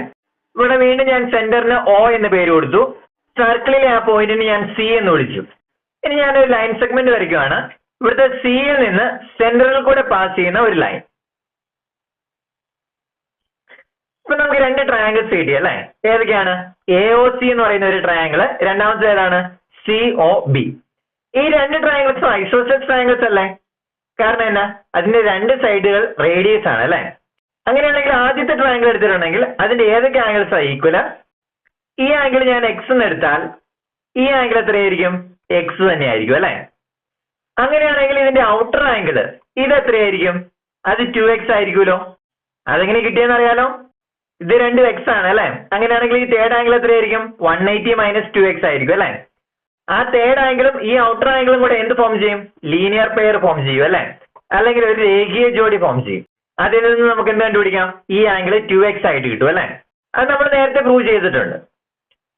ഇവിടെ വീണ്ടും ഞാൻ സെന്ററിന് ഒ എന്ന് പേര് കൊടുത്തു, സർക്കിളിലെ ആ പോയിന്റിന് ഞാൻ സി എന്ന് വിളിച്ചു. ഇനി ഞാനൊരു ലൈൻ സെഗ്മെന്റ് വരയ്ക്കുകയാണ്. ഇവിടുത്തെ സിയിൽ നിന്ന് സെന്ററിൽ കൂടെ പാസ് ചെയ്യുന്ന ഒരു ലൈൻ. ഇപ്പൊ നമുക്ക് 2 ട്രയാങ്കിൾസ് കിട്ടി അല്ലെ? ഏതൊക്കെയാണ്? എ ഒ സി എന്ന് പറയുന്ന ഒരു ട്രയാങ്കിൾ, രണ്ടാമത്തെ ഏതാണ്? C O B. ഈ 2 ട്രയാങ്കിൾസും ഐസോസെൽസ് ട്രയാങ്കിൾസ് അല്ലേ? കാരണം എന്നാ? അതിന്റെ 2 സൈഡുകൾ റേഡിയസ് ആണ് അല്ലെ? അങ്ങനെയാണെങ്കിൽ ആദ്യത്തെ ട്രയാങ്കിൾ എടുത്തിട്ടുണ്ടെങ്കിൽ അതിന്റെ ഏതൊക്കെ ആംഗിൾസ് ആണ് ഈക്വല്? ഈ ആംഗിൾ ഞാൻ എക്സ് എന്ന് എടുത്താൽ ഈ ആംഗിൾ എത്രയായിരിക്കും? എക്സ് തന്നെയായിരിക്കും അല്ലെ? അങ്ങനെയാണെങ്കിൽ ഇതിന്റെ ഔട്ടർ ആംഗിൾ ഇത് എത്രയായിരിക്കും? അത് 2x ആയിരിക്കുമല്ലോ. അതെങ്ങനെ കിട്ടിയെന്ന് അറിയാലോ? ഇത് 2x ആണ് അല്ലെ? അങ്ങനെയാണെങ്കിൽ ഈ തേർഡ് ആംഗിൾ എത്രയായിരിക്കും? 180 മൈനസ് 2x ആയിരിക്കും അല്ലെ? ആ തേർഡ് ആംഗിളും ഈ ഔട്ടർ ആംഗിളും കൂടെ എന്ത് ഫോം ചെയ്യും? ലീനിയർ പെയർ ഫോം ചെയ്യും അല്ലെ? അല്ലെങ്കിൽ ഒരു രേഖീയ ജോഡി ഫോം ചെയ്യും. അതിൽ നിന്ന് നമുക്ക് എന്ത് കണ്ടുപിടിക്കാം? ഈ ആംഗിൾ 2x ആയിട്ട് കിട്ടും അല്ലെ? അത് നമ്മൾ നേരത്തെ പ്രൂവ് ചെയ്തിട്ടുണ്ട്.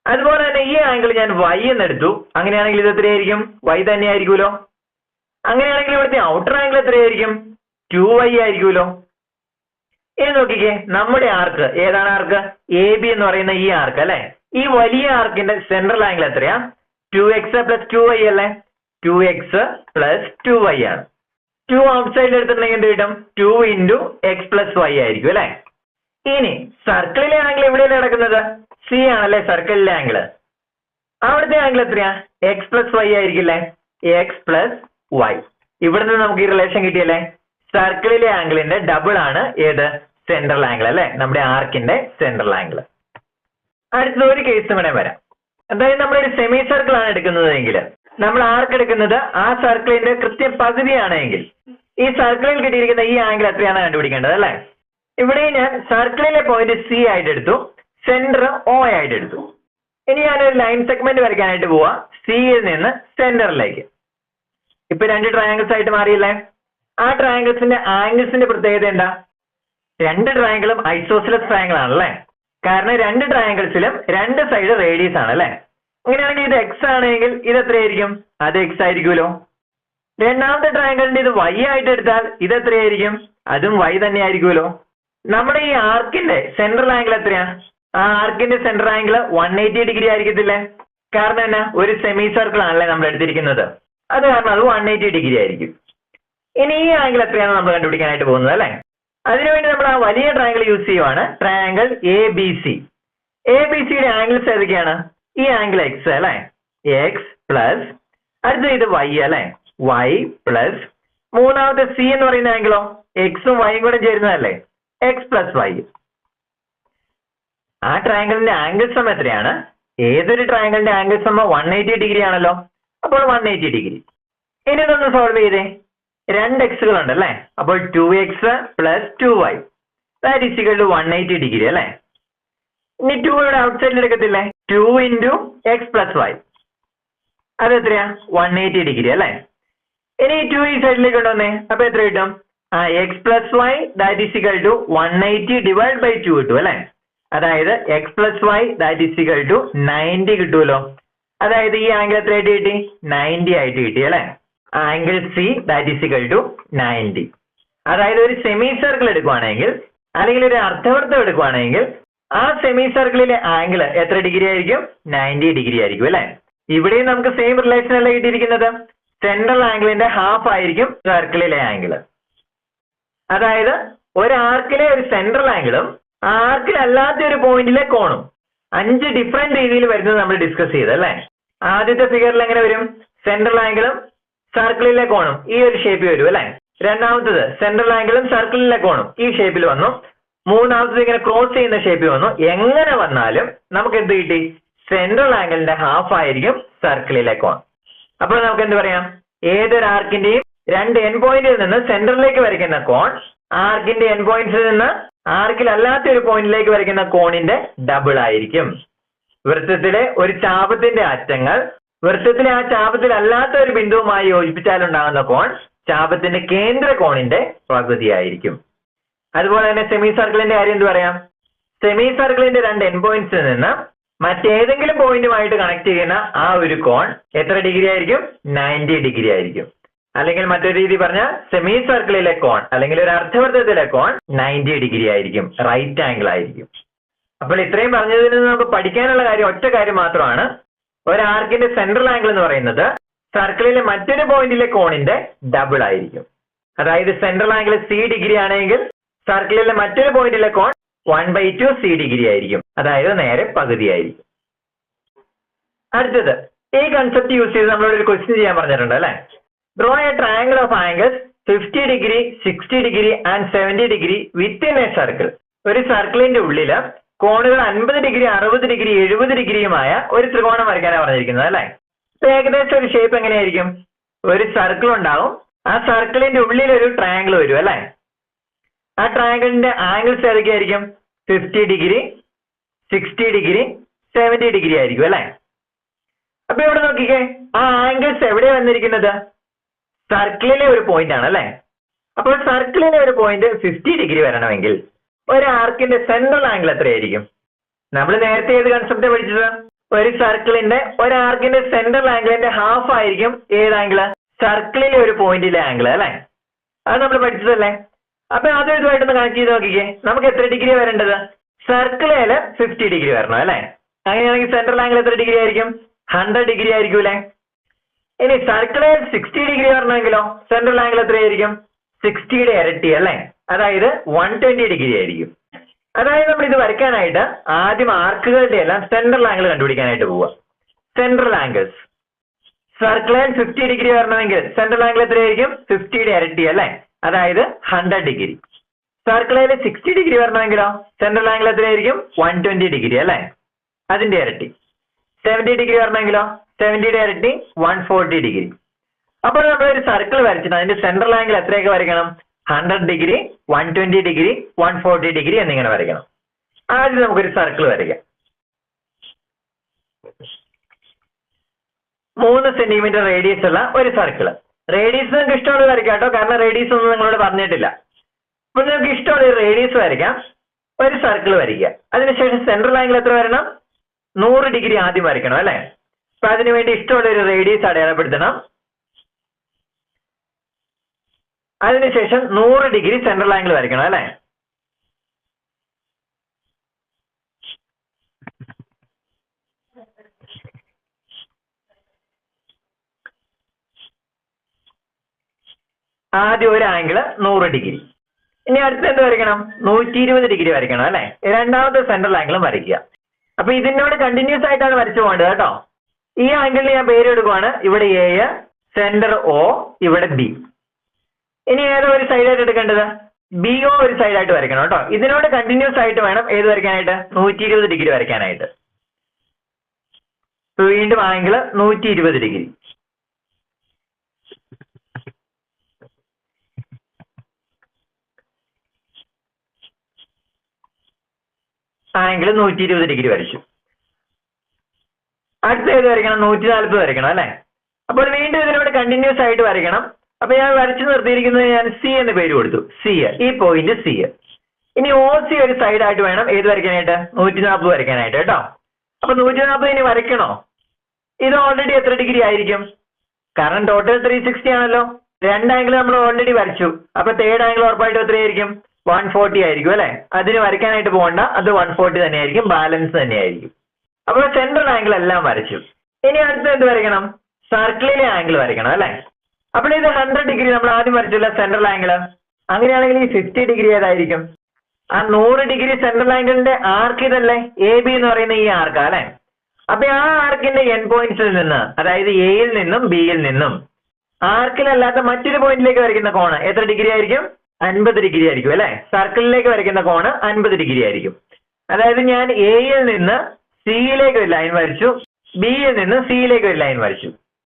അതുപോലെ തന്നെ ഈ ആംഗിൾ ഞാൻ y എന്ന് എടുത്തു. അങ്ങനെയാണെങ്കിൽ ഇത് എത്രയായിരിക്കും? y തന്നെയായിരിക്കുമല്ലോ. അങ്ങനെയാണെങ്കിൽ ഇവിടുത്തെ ഔട്ടർ ആംഗിൾ എത്രയായിരിക്കും? 2y ആയിരിക്കുമല്ലോ. ഇനി നോക്കിക്കേ, നമ്മുടെ ആർക്ക് ഏതാണ്? ആർക്ക് എ ബി എന്ന് പറയുന്ന ഈ ആർക്ക് അല്ലെ? ഈ വലിയ ആർക്കിന്റെ സെൻട്രൽ ആംഗിൾ എത്രയാ? 2x പ്ലസ് 2y അല്ലേ? 2x പ്ലസ് 2y ആണ്. 2 ഔട്ട് സൈഡിൽ എടുത്തിട്ടുണ്ടെങ്കിൽ എന്ത് കിട്ടും? 2 into x പ്ലസ് y ആയിരിക്കും അല്ലെ? ഇനി സർക്കിളിലെ ആംഗിൾ എവിടെയാണ് നടക്കുന്നത്? സി ആണല്ലേ സർക്കിളിലെ ആംഗിൾ. അവിടുത്തെ ആംഗിൾ എത്രയാ? x plus y ആയിരിക്കില്ലേ? x plus y. ഇവിടുന്ന് നമുക്ക് ഈ റിലേഷൻ കിട്ടിയല്ലേ? സർക്കിളിലെ ആംഗിളിന്റെ ഡബിൾ ആണ് ഏത്? സെൻട്രൽ ആംഗിൾ അല്ലെ? നമ്മുടെ ആർക്കിന്റെ സെൻട്രൽ ആംഗിൾ. അടുത്ത ഒരു കേസും കൂടെ വരാം. അതായത് നമ്മളൊരു സെമി സർക്കിൾ ആണ് എടുക്കുന്നതെങ്കിൽ നമ്മൾ ആർക്ക് എടുക്കുന്നത് ആ സർക്കിളിന്റെ കൃത്യം പകുതിയാണെങ്കിൽ ഈ സർക്കിളിൽ കിട്ടിയിരിക്കുന്ന ഈ ആംഗിൾ എത്രയാണ് കണ്ടുപിടിക്കേണ്ടത് അല്ലെ? ഇവിടെ ഞാൻ സർക്കിളിലെ പോയിന്റ് സി ആയിട്ട് എടുത്തു, സെന്റർ ഒ ആയിട്ട് എടുത്തു. ഇനി ഞാനൊരു ലൈൻ സെഗ്മെന്റ് വരയ്ക്കാനായിട്ട് പോവാ സിയിൽ നിന്ന് സെന്ററിലേക്ക്. ഇപ്പൊ 2 ട്രയാങ്കിൾസ് ആയിട്ട് മാറിയില്ലേ? ആ ട്രയാങ്കിൾസിന്റെ ആംഗിൾസിന്റെ പ്രത്യേകത എന്താ? 2 ട്രയാങ്കിളും ഐസോസെലസ് ട്രയാങ്കിൾ ആണല്ലേ? കാരണം 2 ട്രയാങ്കിൾസിലും 2 സൈഡ് റേഡിയസ് ആണ് അല്ലെ? അങ്ങനെയാണെങ്കിൽ ഇത് എക്സ് ആണെങ്കിൽ ഇത് എത്രയായിരിക്കും? അത് എക്സ് ആയിരിക്കുമല്ലോ. രണ്ടാമത്തെ ട്രയാങ്കിളിന്റെ ഇത് y ആയിട്ട് എടുത്താൽ ഇത് എത്രയായിരിക്കും? അതും y തന്നെ ആയിരിക്കുമല്ലോ. നമ്മുടെ ഈ ആർക്കിന്റെ സെൻട്രൽ ആംഗിൾ എത്രയാ? ആ ആർക്കിന്റെ സെൻട്രൽ ആംഗിൾ 180 ഡിഗ്രി ആയിരിക്കത്തില്ലേ? കാരണം എന്നാ? ഒരു സെമി സർക്കിൾ ആണല്ലേ നമ്മൾ എടുത്തിരിക്കുന്നത്. അത് കാരണം അത് 180 ഡിഗ്രി ആയിരിക്കും. ഇനി ഈ ആംഗിൾ എത്രയാണ് നമ്മൾ കണ്ടുപിടിക്കാനായിട്ട് പോകുന്നത് അല്ലെ? അതിനുവേണ്ടി നമ്മൾ ആ വലിയ ട്രയാങ്കിൾ യൂസ് ചെയ്യുവാണ്, triangle A B C. A B സിയുടെ ആംഗിൾസ് ഏതൊക്കെയാണ്? ഈ ആംഗിൾ എക്സ് അല്ലെ? എക്സ് പ്ലസ് അടുത്ത ഇത് y അല്ലെ? y പ്ലസ് മൂന്നാമത്തെ സി എന്ന് പറയുന്ന ആംഗിളോ? എക്സും വൈയും കൂടെ ചേരുന്നതല്ലേ? X plus Y. ആ ട്രയാങ്കിളിന്റെ ആംഗിൾ സം എത്രയാണ്? ഏതൊരു ട്രയാങ്കിളിന്റെ ആംഗിൾ സമ്മ 180 ഡിഗ്രി ആണല്ലോ. അപ്പോൾ 180 ഡിഗ്രി. ഇനി ഇതൊന്ന് സോൾവ് ചെയ്തേ. 2 എക്സുകൾ ഉണ്ട് അല്ലേ? അപ്പോൾ 2x plus 2y that is equal to 180 degree അല്ലേ? ഇനി 2 ഇവിടെ ഔട്ട് സൈഡിൽ എടുക്കത്തില്ലേ? 2 ഇൻറ്റു എക്സ് പ്ലസ് വൈ അത് എത്രയാ? 180 ഡിഗ്രി അല്ലേ? ഇനി 2 ഈ സൈഡിലേക്ക് കൊണ്ടുവന്നേ. അപ്പൊ എത്ര കിട്ടും? X plus y that is equal to 180 divide by 2 കിട്ടും അല്ലേ? അതായത് x plus y that is equal to 90 കിട്ടുമല്ലോ. അതായത് ഈ ആംഗിൾ എത്രയായിട്ട് കിട്ടി? 90 ആയിട്ട് കിട്ടി അല്ലേ? Angle C that is equal to 90. അതായത് ഒരു സെമി സർക്കിൾ എടുക്കുവാണെങ്കിൽ അല്ലെങ്കിൽ ഒരു അർദ്ധവൃത്തം എടുക്കുവാണെങ്കിൽ ആ സെമി സർക്കിളിലെ ആംഗിൾ എത്ര ഡിഗ്രി ആയിരിക്കും? 90 ഡിഗ്രി ആയിരിക്കും അല്ലെ? ഇവിടെയും നമുക്ക് സെയിം റിലേഷൻ അല്ലേ കിട്ടിയിരിക്കുന്നത്. സെൻട്രൽ ആംഗിളിന്റെ ഹാഫ് ആയിരിക്കും സർക്കിളിലെ ആംഗിൾ. അതായത് ഒരു ആർക്കിലെ ഒരു സെൻട്രൽ ആംഗിളും ആർക്കിൽ അല്ലാത്ത ഒരു പോയിന്റിലെ കോണും 5 ഡിഫറെന്റ് രീതിയിൽ വരുന്നത് നമ്മൾ ഡിസ്കസ് ചെയ്തല്ലേ? ആദ്യത്തെ ഫിഗറിൽ എങ്ങനെ വരും? സെൻട്രൽ ആംഗിളും സർക്കിളിലെ കോണും ഈ ഒരു ഷേപ്പിൽ വരും അല്ലെ? രണ്ടാമത്തത് സെൻട്രൽ ആംഗിളും സർക്കിളിലെ കോണും ഈ ഷേപ്പിൽ വന്നു. മൂന്നാമത്തത് ഇങ്ങനെ ക്രോസ് ചെയ്യുന്ന ഷേപ്പിൽ വന്നു. എങ്ങനെ വന്നാലും നമുക്ക് എന്ത് കിട്ടി? സെൻട്രൽ ആംഗിളിന്റെ ഹാഫ് ആയിരിക്കും സർക്കിളിലെ കോൺ. അപ്പോൾ നമുക്ക് എന്ത് പറയാം? ഏതൊരു ആർക്കിന്റെയും 2 എൻ പോയിന്റിൽ നിന്ന് സെന്ററിലേക്ക് വരയ്ക്കുന്ന കോൺ ആർക്കിന്റെ എൻ പോയിന്റ്സിൽ നിന്ന് ആർക്കിൽ അല്ലാത്ത ഒരു പോയിന്റിലേക്ക് വരയ്ക്കുന്ന കോണിന്റെ ഡബിൾ ആയിരിക്കും. വൃത്തത്തിലെ ഒരു ചാപത്തിന്റെ അറ്റങ്ങൾ വൃത്തത്തിലെ ആ ചാപത്തിൽ അല്ലാത്ത ഒരു ബിന്ദുവുമായി യോജിപ്പിച്ചാലുണ്ടാകുന്ന കോൺ ചാപത്തിന്റെ കേന്ദ്ര കോണിന്റെ പകുതിയായിരിക്കും. അതുപോലെ തന്നെ സെമി സർക്കിളിന്റെ കാര്യം എന്ത് പറയാം? സെമി സർക്കിളിന്റെ 2 എൻ പോയിന്റ്സിൽ നിന്ന് മറ്റേതെങ്കിലും പോയിന്റുമായിട്ട് കണക്ട് ചെയ്യുന്ന ആ ഒരു കോൺ എത്ര ഡിഗ്രി ആയിരിക്കും? 90 ഡിഗ്രി ആയിരിക്കും. അല്ലെങ്കിൽ മറ്റൊരു രീതി പറഞ്ഞാൽ സെമി സർക്കിളിലെ കോൺ അല്ലെങ്കിൽ ഒരു അർദ്ധവൃത്തത്തിലെ കോൺ 90 ഡിഗ്രി ആയിരിക്കും, റൈറ്റ് ആംഗിൾ ആയിരിക്കും. അപ്പോൾ ഇത്രയും പറഞ്ഞതിൽ നിന്ന് നമുക്ക് പഠിക്കാനുള്ള കാര്യം ഒറ്റ കാര്യം മാത്രമാണ്. ഒരു ആർക്കിന്റെ സെൻട്രൽ ആംഗിൾ എന്ന് പറയുന്നത് സർക്കിളിലെ മറ്റൊരു പോയിന്റിലെ കോണിന്റെ ഡബിൾ ആയിരിക്കും. അതായത് സെൻട്രൽ ആംഗിൾ സി ഡിഗ്രി ആണെങ്കിൽ സർക്കിളിലെ മറ്റൊരു പോയിന്റിലെ കോൺ 1/2 സി ഡിഗ്രി ആയിരിക്കും. അതായത് നേരെ പകുതിയായിരിക്കും. അടുത്തത് ഈ കൺസെപ്റ്റ് യൂസ് ചെയ്ത് നമ്മളോട് ഒരു ക്വസ്റ്റ്യൻ ചെയ്യാൻ പറഞ്ഞിട്ടുണ്ട് അല്ലെ? Draw A triangle of angles 50 degree 60 degree and 70 degree within A circle. ഒരു സർക്കിളിന്റെ ഉള്ളില് കോണുകൾ 50 ഡിഗ്രി 60 ഡിഗ്രി 70 ഡിഗ്രിയുമായ ഒരു ത്രികോണം വരയ്ക്കാനാണ് പറഞ്ഞിരിക്കുന്നത് അല്ലെ? ഏകദേശം ഒരു ഷേപ്പ് എങ്ങനെയായിരിക്കും? ഒരു സർക്കിൾ ഉണ്ടാവും. ആ സർക്കിളിന്റെ ഉള്ളിൽ ഒരു ട്രയാങ്കിൾ വരും അല്ലെ? ആ ട്രയാങ്കിളിന്റെ ആംഗിൾസ് ഏതൊക്കെയായിരിക്കും? 50 ഡിഗ്രി 60 ഡിഗ്രി 70 ഡിഗ്രി ആയിരിക്കും അല്ലെ? അപ്പൊ ഇവിടെ നോക്കിക്കേ, ആ ആംഗിൾസ് എവിടെയാണ് വന്നിരിക്കുന്നത്? സർക്കിളിലെ ഒരു പോയിന്റ് ആണ് അല്ലെ? അപ്പോൾ സർക്കിളിലെ ഒരു പോയിന്റ് 50 ഡിഗ്രി വരണമെങ്കിൽ ഒരു ആർക്കിന്റെ സെൻട്രൽ ആംഗിൾ എത്രയായിരിക്കും? നമ്മൾ നേരത്തെ ഏത് കൺസെപ്റ്റ് പഠിച്ചത്? ഒരു സർക്കിളിന്റെ ഒരു ആർക്കിന്റെ സെൻട്രൽ ആംഗിളിന്റെ ഹാഫ് ആയിരിക്കും ഏത് ആംഗിള്? സർക്കിളിലെ ഒരു പോയിന്റിലെ ആംഗിൾ അല്ലെ? അത് നമ്മൾ പഠിച്ചതല്ലേ? അപ്പൊ അതും ഇതുമായിട്ടൊന്ന് കണക്ട് ചെയ്ത് നോക്കിക്കേ. നമുക്ക് എത്ര ഡിഗ്രി വരേണ്ടത്? സർക്കിളില് 50 ഡിഗ്രി വരണം അല്ലെ? അങ്ങനെയാണെങ്കിൽ സെൻട്രൽ ആംഗിൾ എത്ര ഡിഗ്രി ആയിരിക്കും? 100 ഡിഗ്രി ആയിരിക്കും അല്ലെ? ഇനി സർക്കിളിൽ 60 ഡിഗ്രി വരണമെങ്കിലോ സെൻട്രൽ ആംഗിൾ എത്രയായിരിക്കും? 60യുടെ ഇരട്ടി അല്ലെ? അതായത് 120 ഡിഗ്രി ആയിരിക്കും. അതായത് നമ്മൾ ഇത് വരയ്ക്കാനായിട്ട് ആദ്യം ആർക്കുകളുടെ എല്ലാം സെൻട്രൽ ആംഗിൾ കണ്ടുപിടിക്കാനായിട്ട് പോവുക. സെൻട്രൽ ആംഗിൾസ് സർക്കിളിൽ 50 ഡിഗ്രി വരണമെങ്കിൽ സെൻട്രൽ ആംഗിൾ എത്രയായിരിക്കും? 50യുടെ ഇരട്ടി അല്ലെ? അതായത് 100 ഡിഗ്രി. സർക്കിളിൽ 60 ഡിഗ്രി വരണമെങ്കിലോ സെൻട്രൽ ആംഗിൾ എത്രയായിരിക്കും? 120 ഡിഗ്രി അല്ലെ? അതിന്റെ ഇരട്ടി. 70 ഡിഗ്രി വരണമെങ്കിലോ 70യുടെ ഇരട്ടി 140 ഡിഗ്രി. അപ്പോൾ നമ്മൾ ഒരു സർക്കിൾ വരച്ചിട്ട് അതിന്റെ സെൻട്രൽ ആംഗിൾ എത്രയൊക്കെ വരയ്ക്കണം? 100 ഡിഗ്രി 120 ഡിഗ്രി 140 ഡിഗ്രി എന്നിങ്ങനെ വരയ്ക്കണം. ആദ്യം നമുക്കൊരു സർക്കിൾ വരയ്ക്കാം. 3 സെന്റിമീറ്റർ റേഡിയസ് ഉള്ള ഒരു സർക്കിൾ. റേഡിയസ് നിങ്ങൾക്ക് ഇഷ്ടമുള്ളത് വരയ്ക്കാം കേട്ടോ, കാരണം റേഡിയസ് ഒന്നും നിങ്ങളോട് പറഞ്ഞിട്ടില്ല. അപ്പൊ നിങ്ങൾക്ക് ഇഷ്ടമുള്ള ഒരു റേഡിയസ് വരയ്ക്കാം. ഒരു സർക്കിൾ വരയ്ക്കുക. അതിനുശേഷം സെൻട്രൽ ആംഗിൾ എത്ര വരണം? 100 ഡിഗ്രി ആദ്യം വരയ്ക്കണം അല്ലെ? അപ്പൊ അതിനുവേണ്ടി ഇഷ്ടമുള്ള ഒരു റേഡിയസ് അടയാളപ്പെടുത്തണം. അതിനുശേഷം 100 ഡിഗ്രി സെൻട്രൽ ആംഗിൾ വരയ്ക്കണം അല്ലെ? ആദ്യം ഒരു ആംഗിൾ 100 ഡിഗ്രി. ഇനി അടുത്ത് എന്ത് വരയ്ക്കണം? 120 ഡിഗ്രി വരയ്ക്കണം അല്ലെ? രണ്ടാമത്തെ സെൻട്രൽ ആംഗിളും വരയ്ക്കുക. അപ്പൊ ഇതിനോട് കണ്ടിന്യൂസ് ആയിട്ടാണ് വരച്ചു പോകേണ്ടത് കേട്ടോ. ഈ ആംഗിളിന് ഞാൻ പേര് എടുക്കുവാണ്. ഇവിടെ എ, സെന്റർ ഒ, ഇവിടെ ബി. ഇനി ഏതോ ഒരു സൈഡായിട്ട് എടുക്കേണ്ടത്? ബി ഒ ഒരു സൈഡായിട്ട് വരയ്ക്കണം കേട്ടോ. ഇതിനോട് കണ്ടിന്യൂസ് ആയിട്ട് വേണം ഏത് വരയ്ക്കാനായിട്ട്? 120 ഡിഗ്രി വരയ്ക്കാനായിട്ട്. വീണ്ടും ആംഗിൾ 120 ഡിഗ്രി. ആംഗിൾ 120 ഡിഗ്രി വരച്ചു. അടുത്ത ഏത് വരയ്ക്കണം? 140 വരയ്ക്കണം അല്ലെ? അപ്പോൾ വീണ്ടും ഇതിനോട് കണ്ടിന്യൂസ് ആയിട്ട് വരയ്ക്കണം. അപ്പൊ ഞാൻ വരച്ചു നിർത്തിയിരിക്കുന്നത് ഞാൻ സി എന്ന് പേര് കൊടുത്തു. സി, ഈ പോയിന്റ് സി. ഇനി ഒ സി ഒരു സൈഡായിട്ട് വേണം ഏത് വരയ്ക്കാനായിട്ട്? 140 വരയ്ക്കാനായിട്ട് കേട്ടോ. അപ്പൊ 140 ഇനി വരയ്ക്കണോ? ഇത് ഓൾറെഡി എത്ര ഡിഗ്രി ആയിരിക്കും? കാരണം ടോട്ടൽ 360 ആണല്ലോ. രണ്ട് ആംഗിൾ നമ്മൾ ഓൾറെഡി വരച്ചു. അപ്പൊ തേർഡ് ആംഗിൾ ഉറപ്പായിട്ടും എത്രയായിരിക്കും? 140 ആയിരിക്കും അല്ലെ? അതിന് വരയ്ക്കാനായിട്ട് പോകണ്ട, അത് 140 തന്നെയായിരിക്കും, ബാലൻസ് തന്നെയായിരിക്കും. അപ്പോൾ സെൻട്രൽ ആംഗിൾ എല്ലാം വരച്ചു. ഇനി അടുത്ത എന്ത് വരയ്ക്കണം? സർക്കിളിലെ ആംഗിൾ വരയ്ക്കണം അല്ലെ? അപ്പോൾ ഇത് 100 ഡിഗ്രി നമ്മൾ ആദ്യം വരച്ചില്ല സെൻട്രൽ ആംഗിൾ. അങ്ങനെയാണെങ്കിൽ ഈ 50 ഡിഗ്രി ഏതായിരിക്കും? ആ 100 ഡിഗ്രി സെൻട്രൽ ആംഗിളിന്റെ ആർക്ക് ഇതല്ലേ? എ ബി എന്ന് പറയുന്ന ഈ ആർക്കാ അല്ലെ? അപ്പൊ ആ ആർക്കിന്റെ എൻ പോയിന്റ്സിൽ നിന്ന്, അതായത് എയിൽ നിന്നും ബിയിൽ നിന്നും ആർക്കിലല്ലാത്ത മറ്റൊരു പോയിന്റിലേക്ക് വരയ്ക്കുന്ന കോണ് എത്ര ഡിഗ്രി ആയിരിക്കും? 50 ഡിഗ്രി ആയിരിക്കും അല്ലെ? സർക്കിളിലേക്ക് വരയ്ക്കുന്ന കോണ് 50 ഡിഗ്രി ആയിരിക്കും. അതായത് ഞാൻ എയിൽ നിന്ന് സിയിലേക്ക് ഒരു ലൈൻ വരച്ചു, ബിയിൽ നിന്ന് സിയിലേക്ക് ഒരു ലൈൻ വരച്ചു.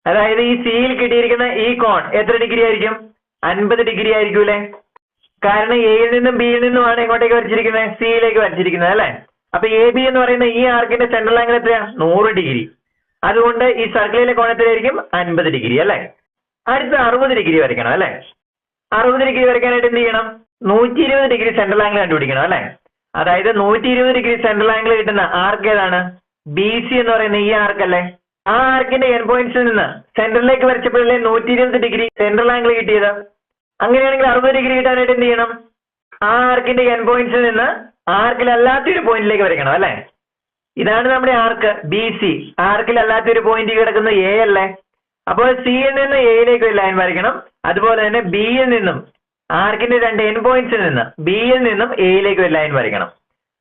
അതായത് ഈ സിയിൽ കിട്ടിയിരിക്കുന്ന ഈ കോൺ എത്ര ഡിഗ്രി ആയിരിക്കും? 50 ഡിഗ്രി ആയിരിക്കും അല്ലെ? കാരണം എയിൽ നിന്നും ബിയിൽ നിന്നുമാണ് എങ്ങോട്ടേക്ക് വരച്ചിരിക്കുന്നത്? സിയിലേക്ക് വരച്ചിരിക്കുന്നത് അല്ലെ? അപ്പൊ എ ബി എന്ന് പറയുന്ന ഈ ആർക്കിന്റെ സെൻട്രൽ ആംഗിൾ എത്രയാണ്? 100 ഡിഗ്രി. അതുകൊണ്ട് ഈ സർക്കിളിലെ കോൺ എത്രയായിരിക്കും? 50 ഡിഗ്രി അല്ലെ? അടുത്ത 60 ഡിഗ്രി വരയ്ക്കണം അല്ലെ? 60 ഡിഗ്രി വരയ്ക്കാനായിട്ട് എന്ത് ചെയ്യണം? 120 ഡിഗ്രി സെൻട്രൽ ആംഗിൾ കണ്ടുപിടിക്കണം അല്ലെ? അതായത് 120 ഡിഗ്രി സെൻട്രൽ ആംഗിൾ കിട്ടുന്ന ആർക്ക് ഏതാണ്? ബി സി എന്ന് പറയുന്ന ഈ ആർക്കല്ലേ? ആ ആർക്കിന്റെ എൻ പോയിന്റ്സിൽ നിന്ന് സെന്ററിലേക്ക് വരച്ചപ്പോഴല്ലേ 120 ഡിഗ്രി സെൻട്രൽ ആംഗിൾ കിട്ടിയത്? അങ്ങനെയാണെങ്കിൽ 60 ഡിഗ്രി കിട്ടാനായിട്ട് എന്ത് ചെയ്യണം? ആ ആർക്കിന്റെ എൻ പോയിന്റ്സിൽ നിന്ന് ആർക്കിലല്ലാത്തൊരു പോയിന്റിലേക്ക് വരയ്ക്കണം അല്ലെ? ഇതാണ് നമ്മുടെ ആർക്ക് ബി സി. ആർക്കിലല്ലാത്തൊരു പോയിന്റ് കിടക്കുന്ന എ അല്ലേ? അപ്പോൾ സിയിൽ നിന്ന് എയിലേക്ക് ഒരു ലൈൻ വരയ്ക്കണം. അതുപോലെ തന്നെ ബിയിൽ നിന്നും ആർക്കിന്റെ രണ്ട് എൻ പോയിന്റ്സിൽ നിന്ന് ബിയിൽ നിന്നും എയിലേക്ക് ഒരു ലൈൻ വരയ്ക്കണം.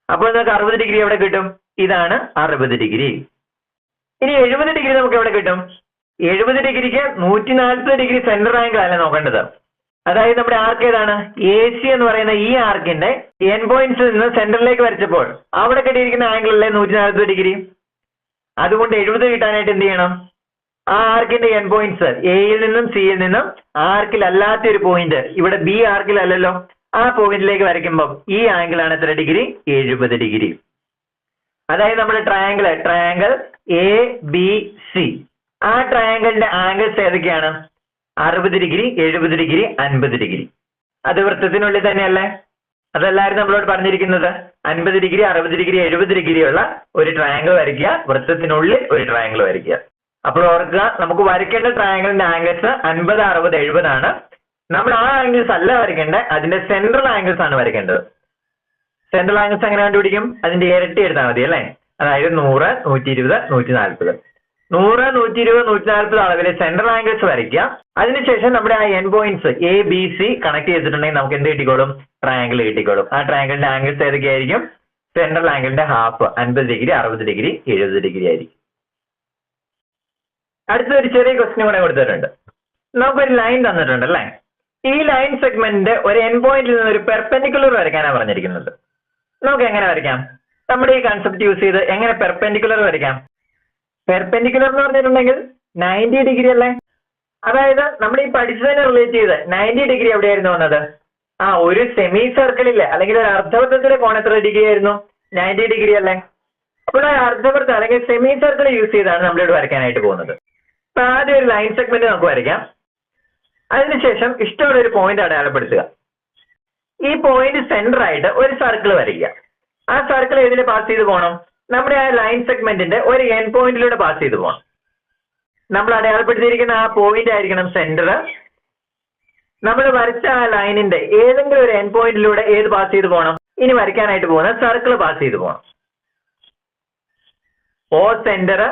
അപ്പോൾ നമുക്ക് 60 ഡിഗ്രി എവിടെ കിട്ടും? ഇതാണ് 60 ഡിഗ്രി. ഇനി 70 ഡിഗ്രി നമുക്ക് എവിടെ കിട്ടും? 70 ഡിഗ്രിക്ക് 140 ഡിഗ്രി സെന്റർ ആംഗിൾ അല്ല നോക്കേണ്ടത്. അതായത് നമ്മുടെ ആർക്ക് ഏതാണ്? എ സി എന്ന് പറയുന്ന ഈ ആർക്കിന്റെ എൻ പോയിന്റ്സിൽ നിന്ന് സെന്ററിലേക്ക് വരച്ചപ്പോൾ അവിടെ കിട്ടിയിരിക്കുന്ന ആംഗിൾ അല്ലേ 140 ഡിഗ്രി. അതുകൊണ്ട് 70 കിട്ടാനായിട്ട് എന്ത് ചെയ്യണം? ആ ആർക്കിന്റെ എൻ പോയിന്റ്സ് എയിൽ നിന്നും സിയിൽ നിന്നും ആർക്കിൽ അല്ലാത്ത ഒരു പോയിന്റ്, ഇവിടെ ബി ആർക്കിൽ അല്ലല്ലോ, ആ പോയിന്റിലേക്ക് വരയ്ക്കുമ്പോൾ ഈ ആംഗിൾ ആണ് എത്ര ഡിഗ്രി? 70 ഡിഗ്രി. അതായത് നമ്മുടെ ട്രയാങ്കിൾ എ ബി സി, ആ ട്രയാങ്കിളിന്റെ ആംഗിൾസ് ഏതൊക്കെയാണ്? 60 ഡിഗ്രി, 70 ഡിഗ്രി, 50 ഡിഗ്രി. അത് വൃത്തത്തിനുള്ളിൽ തന്നെയല്ലേ? അതെല്ലാവരും നമ്മളോട് പറഞ്ഞിരിക്കുന്നത് 50 ഡിഗ്രി, 60 ഡിഗ്രി, 70 ഡിഗ്രി ഉള്ള ഒരു ട്രയാങ്കിൾ വരയ്ക്കുക, വൃത്തത്തിനുള്ളിൽ ഒരു ട്രയാങ്കിൾ വരയ്ക്കുക. അപ്പോൾ ഓർക്കുക, നമുക്ക് വരയ്ക്കേണ്ട ട്രയാങ്കിളിന്റെ ആംഗിൾസ് 50, 60, 70 ആണ്. നമ്മൾ ആ ആംഗിൾസ് അല്ല വരയ്ക്കേണ്ടത്, അതിന്റെ സെൻട്രൽ ആംഗിൾസ് ആണ് വരയ്ക്കേണ്ടത്. സെൻട്രൽ ആംഗിൾസ് എങ്ങനെ കണ്ടുപിടിക്കും? അതിന്റെ ഇരട്ടി എടുത്താൽ മതി അല്ലെ? അതായത് 100, 120, 140. 100, 120, 140 അളവിലെ സെൻട്രൽ ആംഗിൾസ് വരയ്ക്കുക. അതിനുശേഷം നമ്മുടെ ആ എൻ points A B C connect ചെയ്തിട്ടുണ്ടെങ്കിൽ നമുക്ക് എന്ത് കിട്ടിക്കോളും? ട്രയാങ്കിൾ കിട്ടിക്കോളും. ആ ട്രയാങ്കിളിന്റെ ആംഗിൾസ് ഏതൊക്കെയായിരിക്കും? സെൻട്രൽ ആംഗിളിന്റെ ഹാഫ് 50 ഡിഗ്രി, 60 ഡിഗ്രി, 70 ഡിഗ്രി ആയിരിക്കും. അടുത്തൊരു ചെറിയ ക്വസ്റ്റ്യൻ കൂടെ കൊടുത്തിട്ടുണ്ട്. നമുക്കൊരു ലൈൻ തന്നിട്ടുണ്ട് അല്ലേ? ഈ ലൈൻ സെഗ്മെന്റിന്റെ ഒരു എൻ പോയിന്റിൽ നിന്ന് ഒരു പെർപെൻഡിക്കുലർ വരയ്ക്കാനാണ് പറഞ്ഞിരിക്കുന്നത്. നമുക്ക് എങ്ങനെ വരയ്ക്കാം? നമ്മുടെ ഈ കൺസെപ്റ്റ് യൂസ് ചെയ്ത് എങ്ങനെ പെർപെൻഡിക്കുലർ വരയ്ക്കാം? പെർപെൻഡിക്കുലർ എന്ന് പറഞ്ഞിട്ടുണ്ടെങ്കിൽ 90 ഡിഗ്രി അല്ലേ? അതായത് നമ്മൾ ഈ പഠിച്ചതിനെ റിലേറ്റ് ചെയ്ത് 90 ഡിഗ്രി എവിടെയായിരുന്നു വന്നത്? ഒരു സെമി സർക്കിളിലെ അല്ലെങ്കിൽ ഒരു അർദ്ധവൃത്തത്തിലെ കോൺ എത്ര ഡിഗ്രി ആയിരുന്നു? 90 ഡിഗ്രി അല്ലേ? അപ്പോൾ ആ അർദ്ധവൃത്തം അല്ലെങ്കിൽ സെമി സർക്കിൾ യൂസ് ചെയ്താണ് നമ്മളിവിടെ വരയ്ക്കാനായിട്ട് പോകുന്നത്. അപ്പൊ ആദ്യം ഒരു ലൈൻ സെഗ്മെന്റ് നമുക്ക് വരയ്ക്കാം. അതിനുശേഷം ഇഷ്ടമുള്ള ഒരു പോയിന്റ് അടയാളപ്പെടുത്തുക. ഈ പോയിന്റ് സെന്റർ ആയിട്ട് ഒരു സർക്കിൾ വരയ്ക്കുക. ആ സർക്കിൾ ഏതിൽ പാസ് ചെയ്ത് പോകണം? നമ്മുടെ ആ ലൈൻ സെഗ്മെന്റിന്റെ ഒരു എൻ പോയിന്റിലൂടെ പാസ് ചെയ്ത് പോകണം. നമ്മൾ അടയാളപ്പെടുത്തിയിരിക്കുന്ന ആ പോയിന്റ് ആയിരിക്കണം സെന്റർ. നമ്മൾ വരച്ച ആ ലൈനിന്റെ ഏതെങ്കിലും ഒരു എൻ പോയിന്റിലൂടെ ഏത് പാസ് ചെയ്ത് പോകണം? ഇനി വരയ്ക്കാനായിട്ട് പോകുന്ന സർക്കിൾ പാസ് ചെയ്ത് പോകണം. ഓ സെന്റർ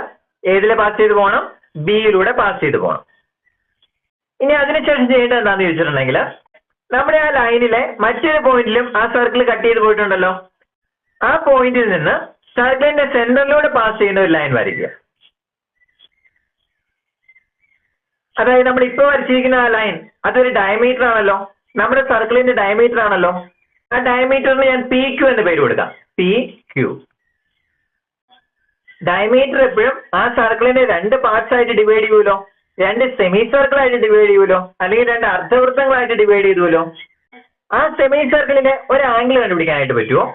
ഏതിലെ പാസ് ചെയ്ത് പോകണം? ബിയിലൂടെ പാസ് ചെയ്ത് പോകണം. ഇനി അതിനുശേഷം ചെയ്യേണ്ടത് എന്താണെന്ന് ചോദിച്ചിട്ടുണ്ടെങ്കിൽ, നമ്മുടെ ആ ലൈനിലെ മറ്റൊരു പോയിന്റിലും ആ സർക്കിൾ കട്ട് ചെയ്ത് പോയിട്ടുണ്ടല്ലോ, ആ പോയിന്റിൽ നിന്ന് സർക്കിളിന്റെ സെന്ററിലൂടെ പാസ് ചെയ്യുന്ന ഒരു ലൈൻ വരയ്ക്കുക. അതായത് നമ്മൾ ഇപ്പോൾ വരച്ചിരിക്കുന്ന ആ ലൈൻ അതൊരു ഡയമീറ്റർ ആണല്ലോ, നമ്മുടെ സർക്കിളിന്റെ ഡയമീറ്റർ ആണല്ലോ. ആ ഡയമീറ്ററിന് ഞാൻ പി ക്യു എന്ന് പേര് കൊടുക്കാം. P Q. ഡയമീറ്റർ എപ്പോഴും ആ സർക്കിളിനെ രണ്ട് പാർട്സ് ആയിട്ട് ഡിവൈഡ് ചെയ്യുമല്ലോ, രണ്ട് സെമി സർക്കിൾ ആയിട്ട് ഡിവൈഡ് ചെയ്യുമല്ലോ, അല്ലെങ്കിൽ രണ്ട് അർദ്ധവൃത്തങ്ങളായിട്ട് ഡിവൈഡ് ചെയ്തുവല്ലോ. ആ സെമി സർക്കിളിന്റെ ഒരു ആംഗിൾ കണ്ടുപിടിക്കാനായിട്ട് പറ്റുമോ?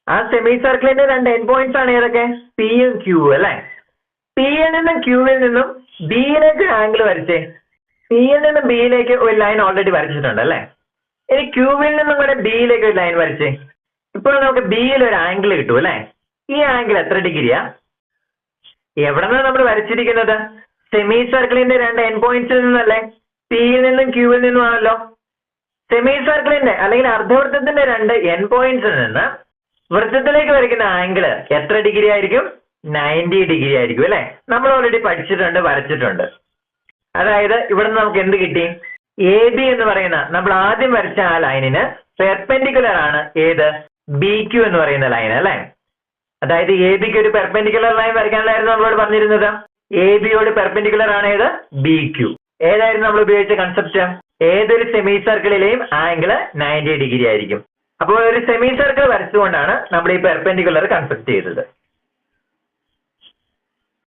ആ സെമി സർക്കിളിന്റെ രണ്ട് എൻഡ് പോയിന്റ്സ് ആണ് ഏതൊക്കെ? പിയും ക്യൂവും അല്ലെ. പിയിൽ നിന്നും ക്യൂവിൽ നിന്നും ബിയിലേക്ക് ആംഗിൾ വരച്ചേ. പിയിൽ നിന്നും ബിയിലേക്ക് ഒരു ലൈൻ ഓൾറെഡി വരച്ചിട്ടുണ്ട് അല്ലെ. ഇനി ക്യൂവിൽ നിന്നും കൂടെ ബിയിലേക്ക് ഒരു ലൈൻ വരച്ചേ. ഇപ്പോൾ നമുക്ക് ബിയിൽ ഒരു ആംഗിൾ കിട്ടും അല്ലെ. ഈ ആംഗിൾ എത്ര ഡിഗ്രിയാ? എവിടെന്നാണ് നമ്മൾ വരച്ചിരിക്കുന്നത്? സെമി സർക്കിളിന്റെ രണ്ട് എൻഡ് പോയിന്റ്സിൽ നിന്നല്ലേ, പിയിൽ നിന്നും ക്യൂവിൽ നിന്നും ആണല്ലോ. സെമി സർക്കിളിന്റെ അല്ലെങ്കിൽ അർദ്ധവൃത്തത്തിന്റെ രണ്ട് എൻഡ് പോയിന്റ്സിൽ നിന്ന് വൃത്തത്തിലേക്ക് വരയ്ക്കുന്ന ആംഗിൾ എത്ര ഡിഗ്രി ആയിരിക്കും? 90 ഡിഗ്രി ആയിരിക്കും അല്ലെ. നമ്മൾ ഓൾറെഡി പഠിച്ചിട്ടുണ്ട്, വരച്ചിട്ടുണ്ട്. അതായത് ഇവിടെ നമുക്ക് എന്ത് കിട്ടി? എ ബി എന്ന് പറയുന്ന നമ്മൾ ആദ്യം വരച്ച ആ ലൈനിന് പെർപെൻഡിക്കുലർ ആണ് ഏത്? ബി ക്യു എന്ന് പറയുന്ന ലൈൻ അല്ലെ. അതായത് എ ബിക്ക് ഒരു പെർപെൻഡിക്കുലർ ലൈൻ വരയ്ക്കാനായിരുന്നു നമ്മളോട് പറഞ്ഞിരുന്നത്. എ ബിയോട് പെർപെൻഡിക്കുലർ ആണ് ഏത്? B Q. ഏതായിരുന്നു നമ്മൾ ഉപയോഗിച്ച കൺസെപ്റ്റ്? ഏതൊരു സെമി സർക്കിളിലെയും ആംഗിൾ 90 ഡിഗ്രി ആയിരിക്കും. അപ്പോൾ ഒരു സെമി സർക്കിൾ വരച്ചുകൊണ്ടാണ് നമ്മൾ ഈ പെർപെൻഡിക്കുലർ കൺസെപ്റ്റ് ചെയ്തത്.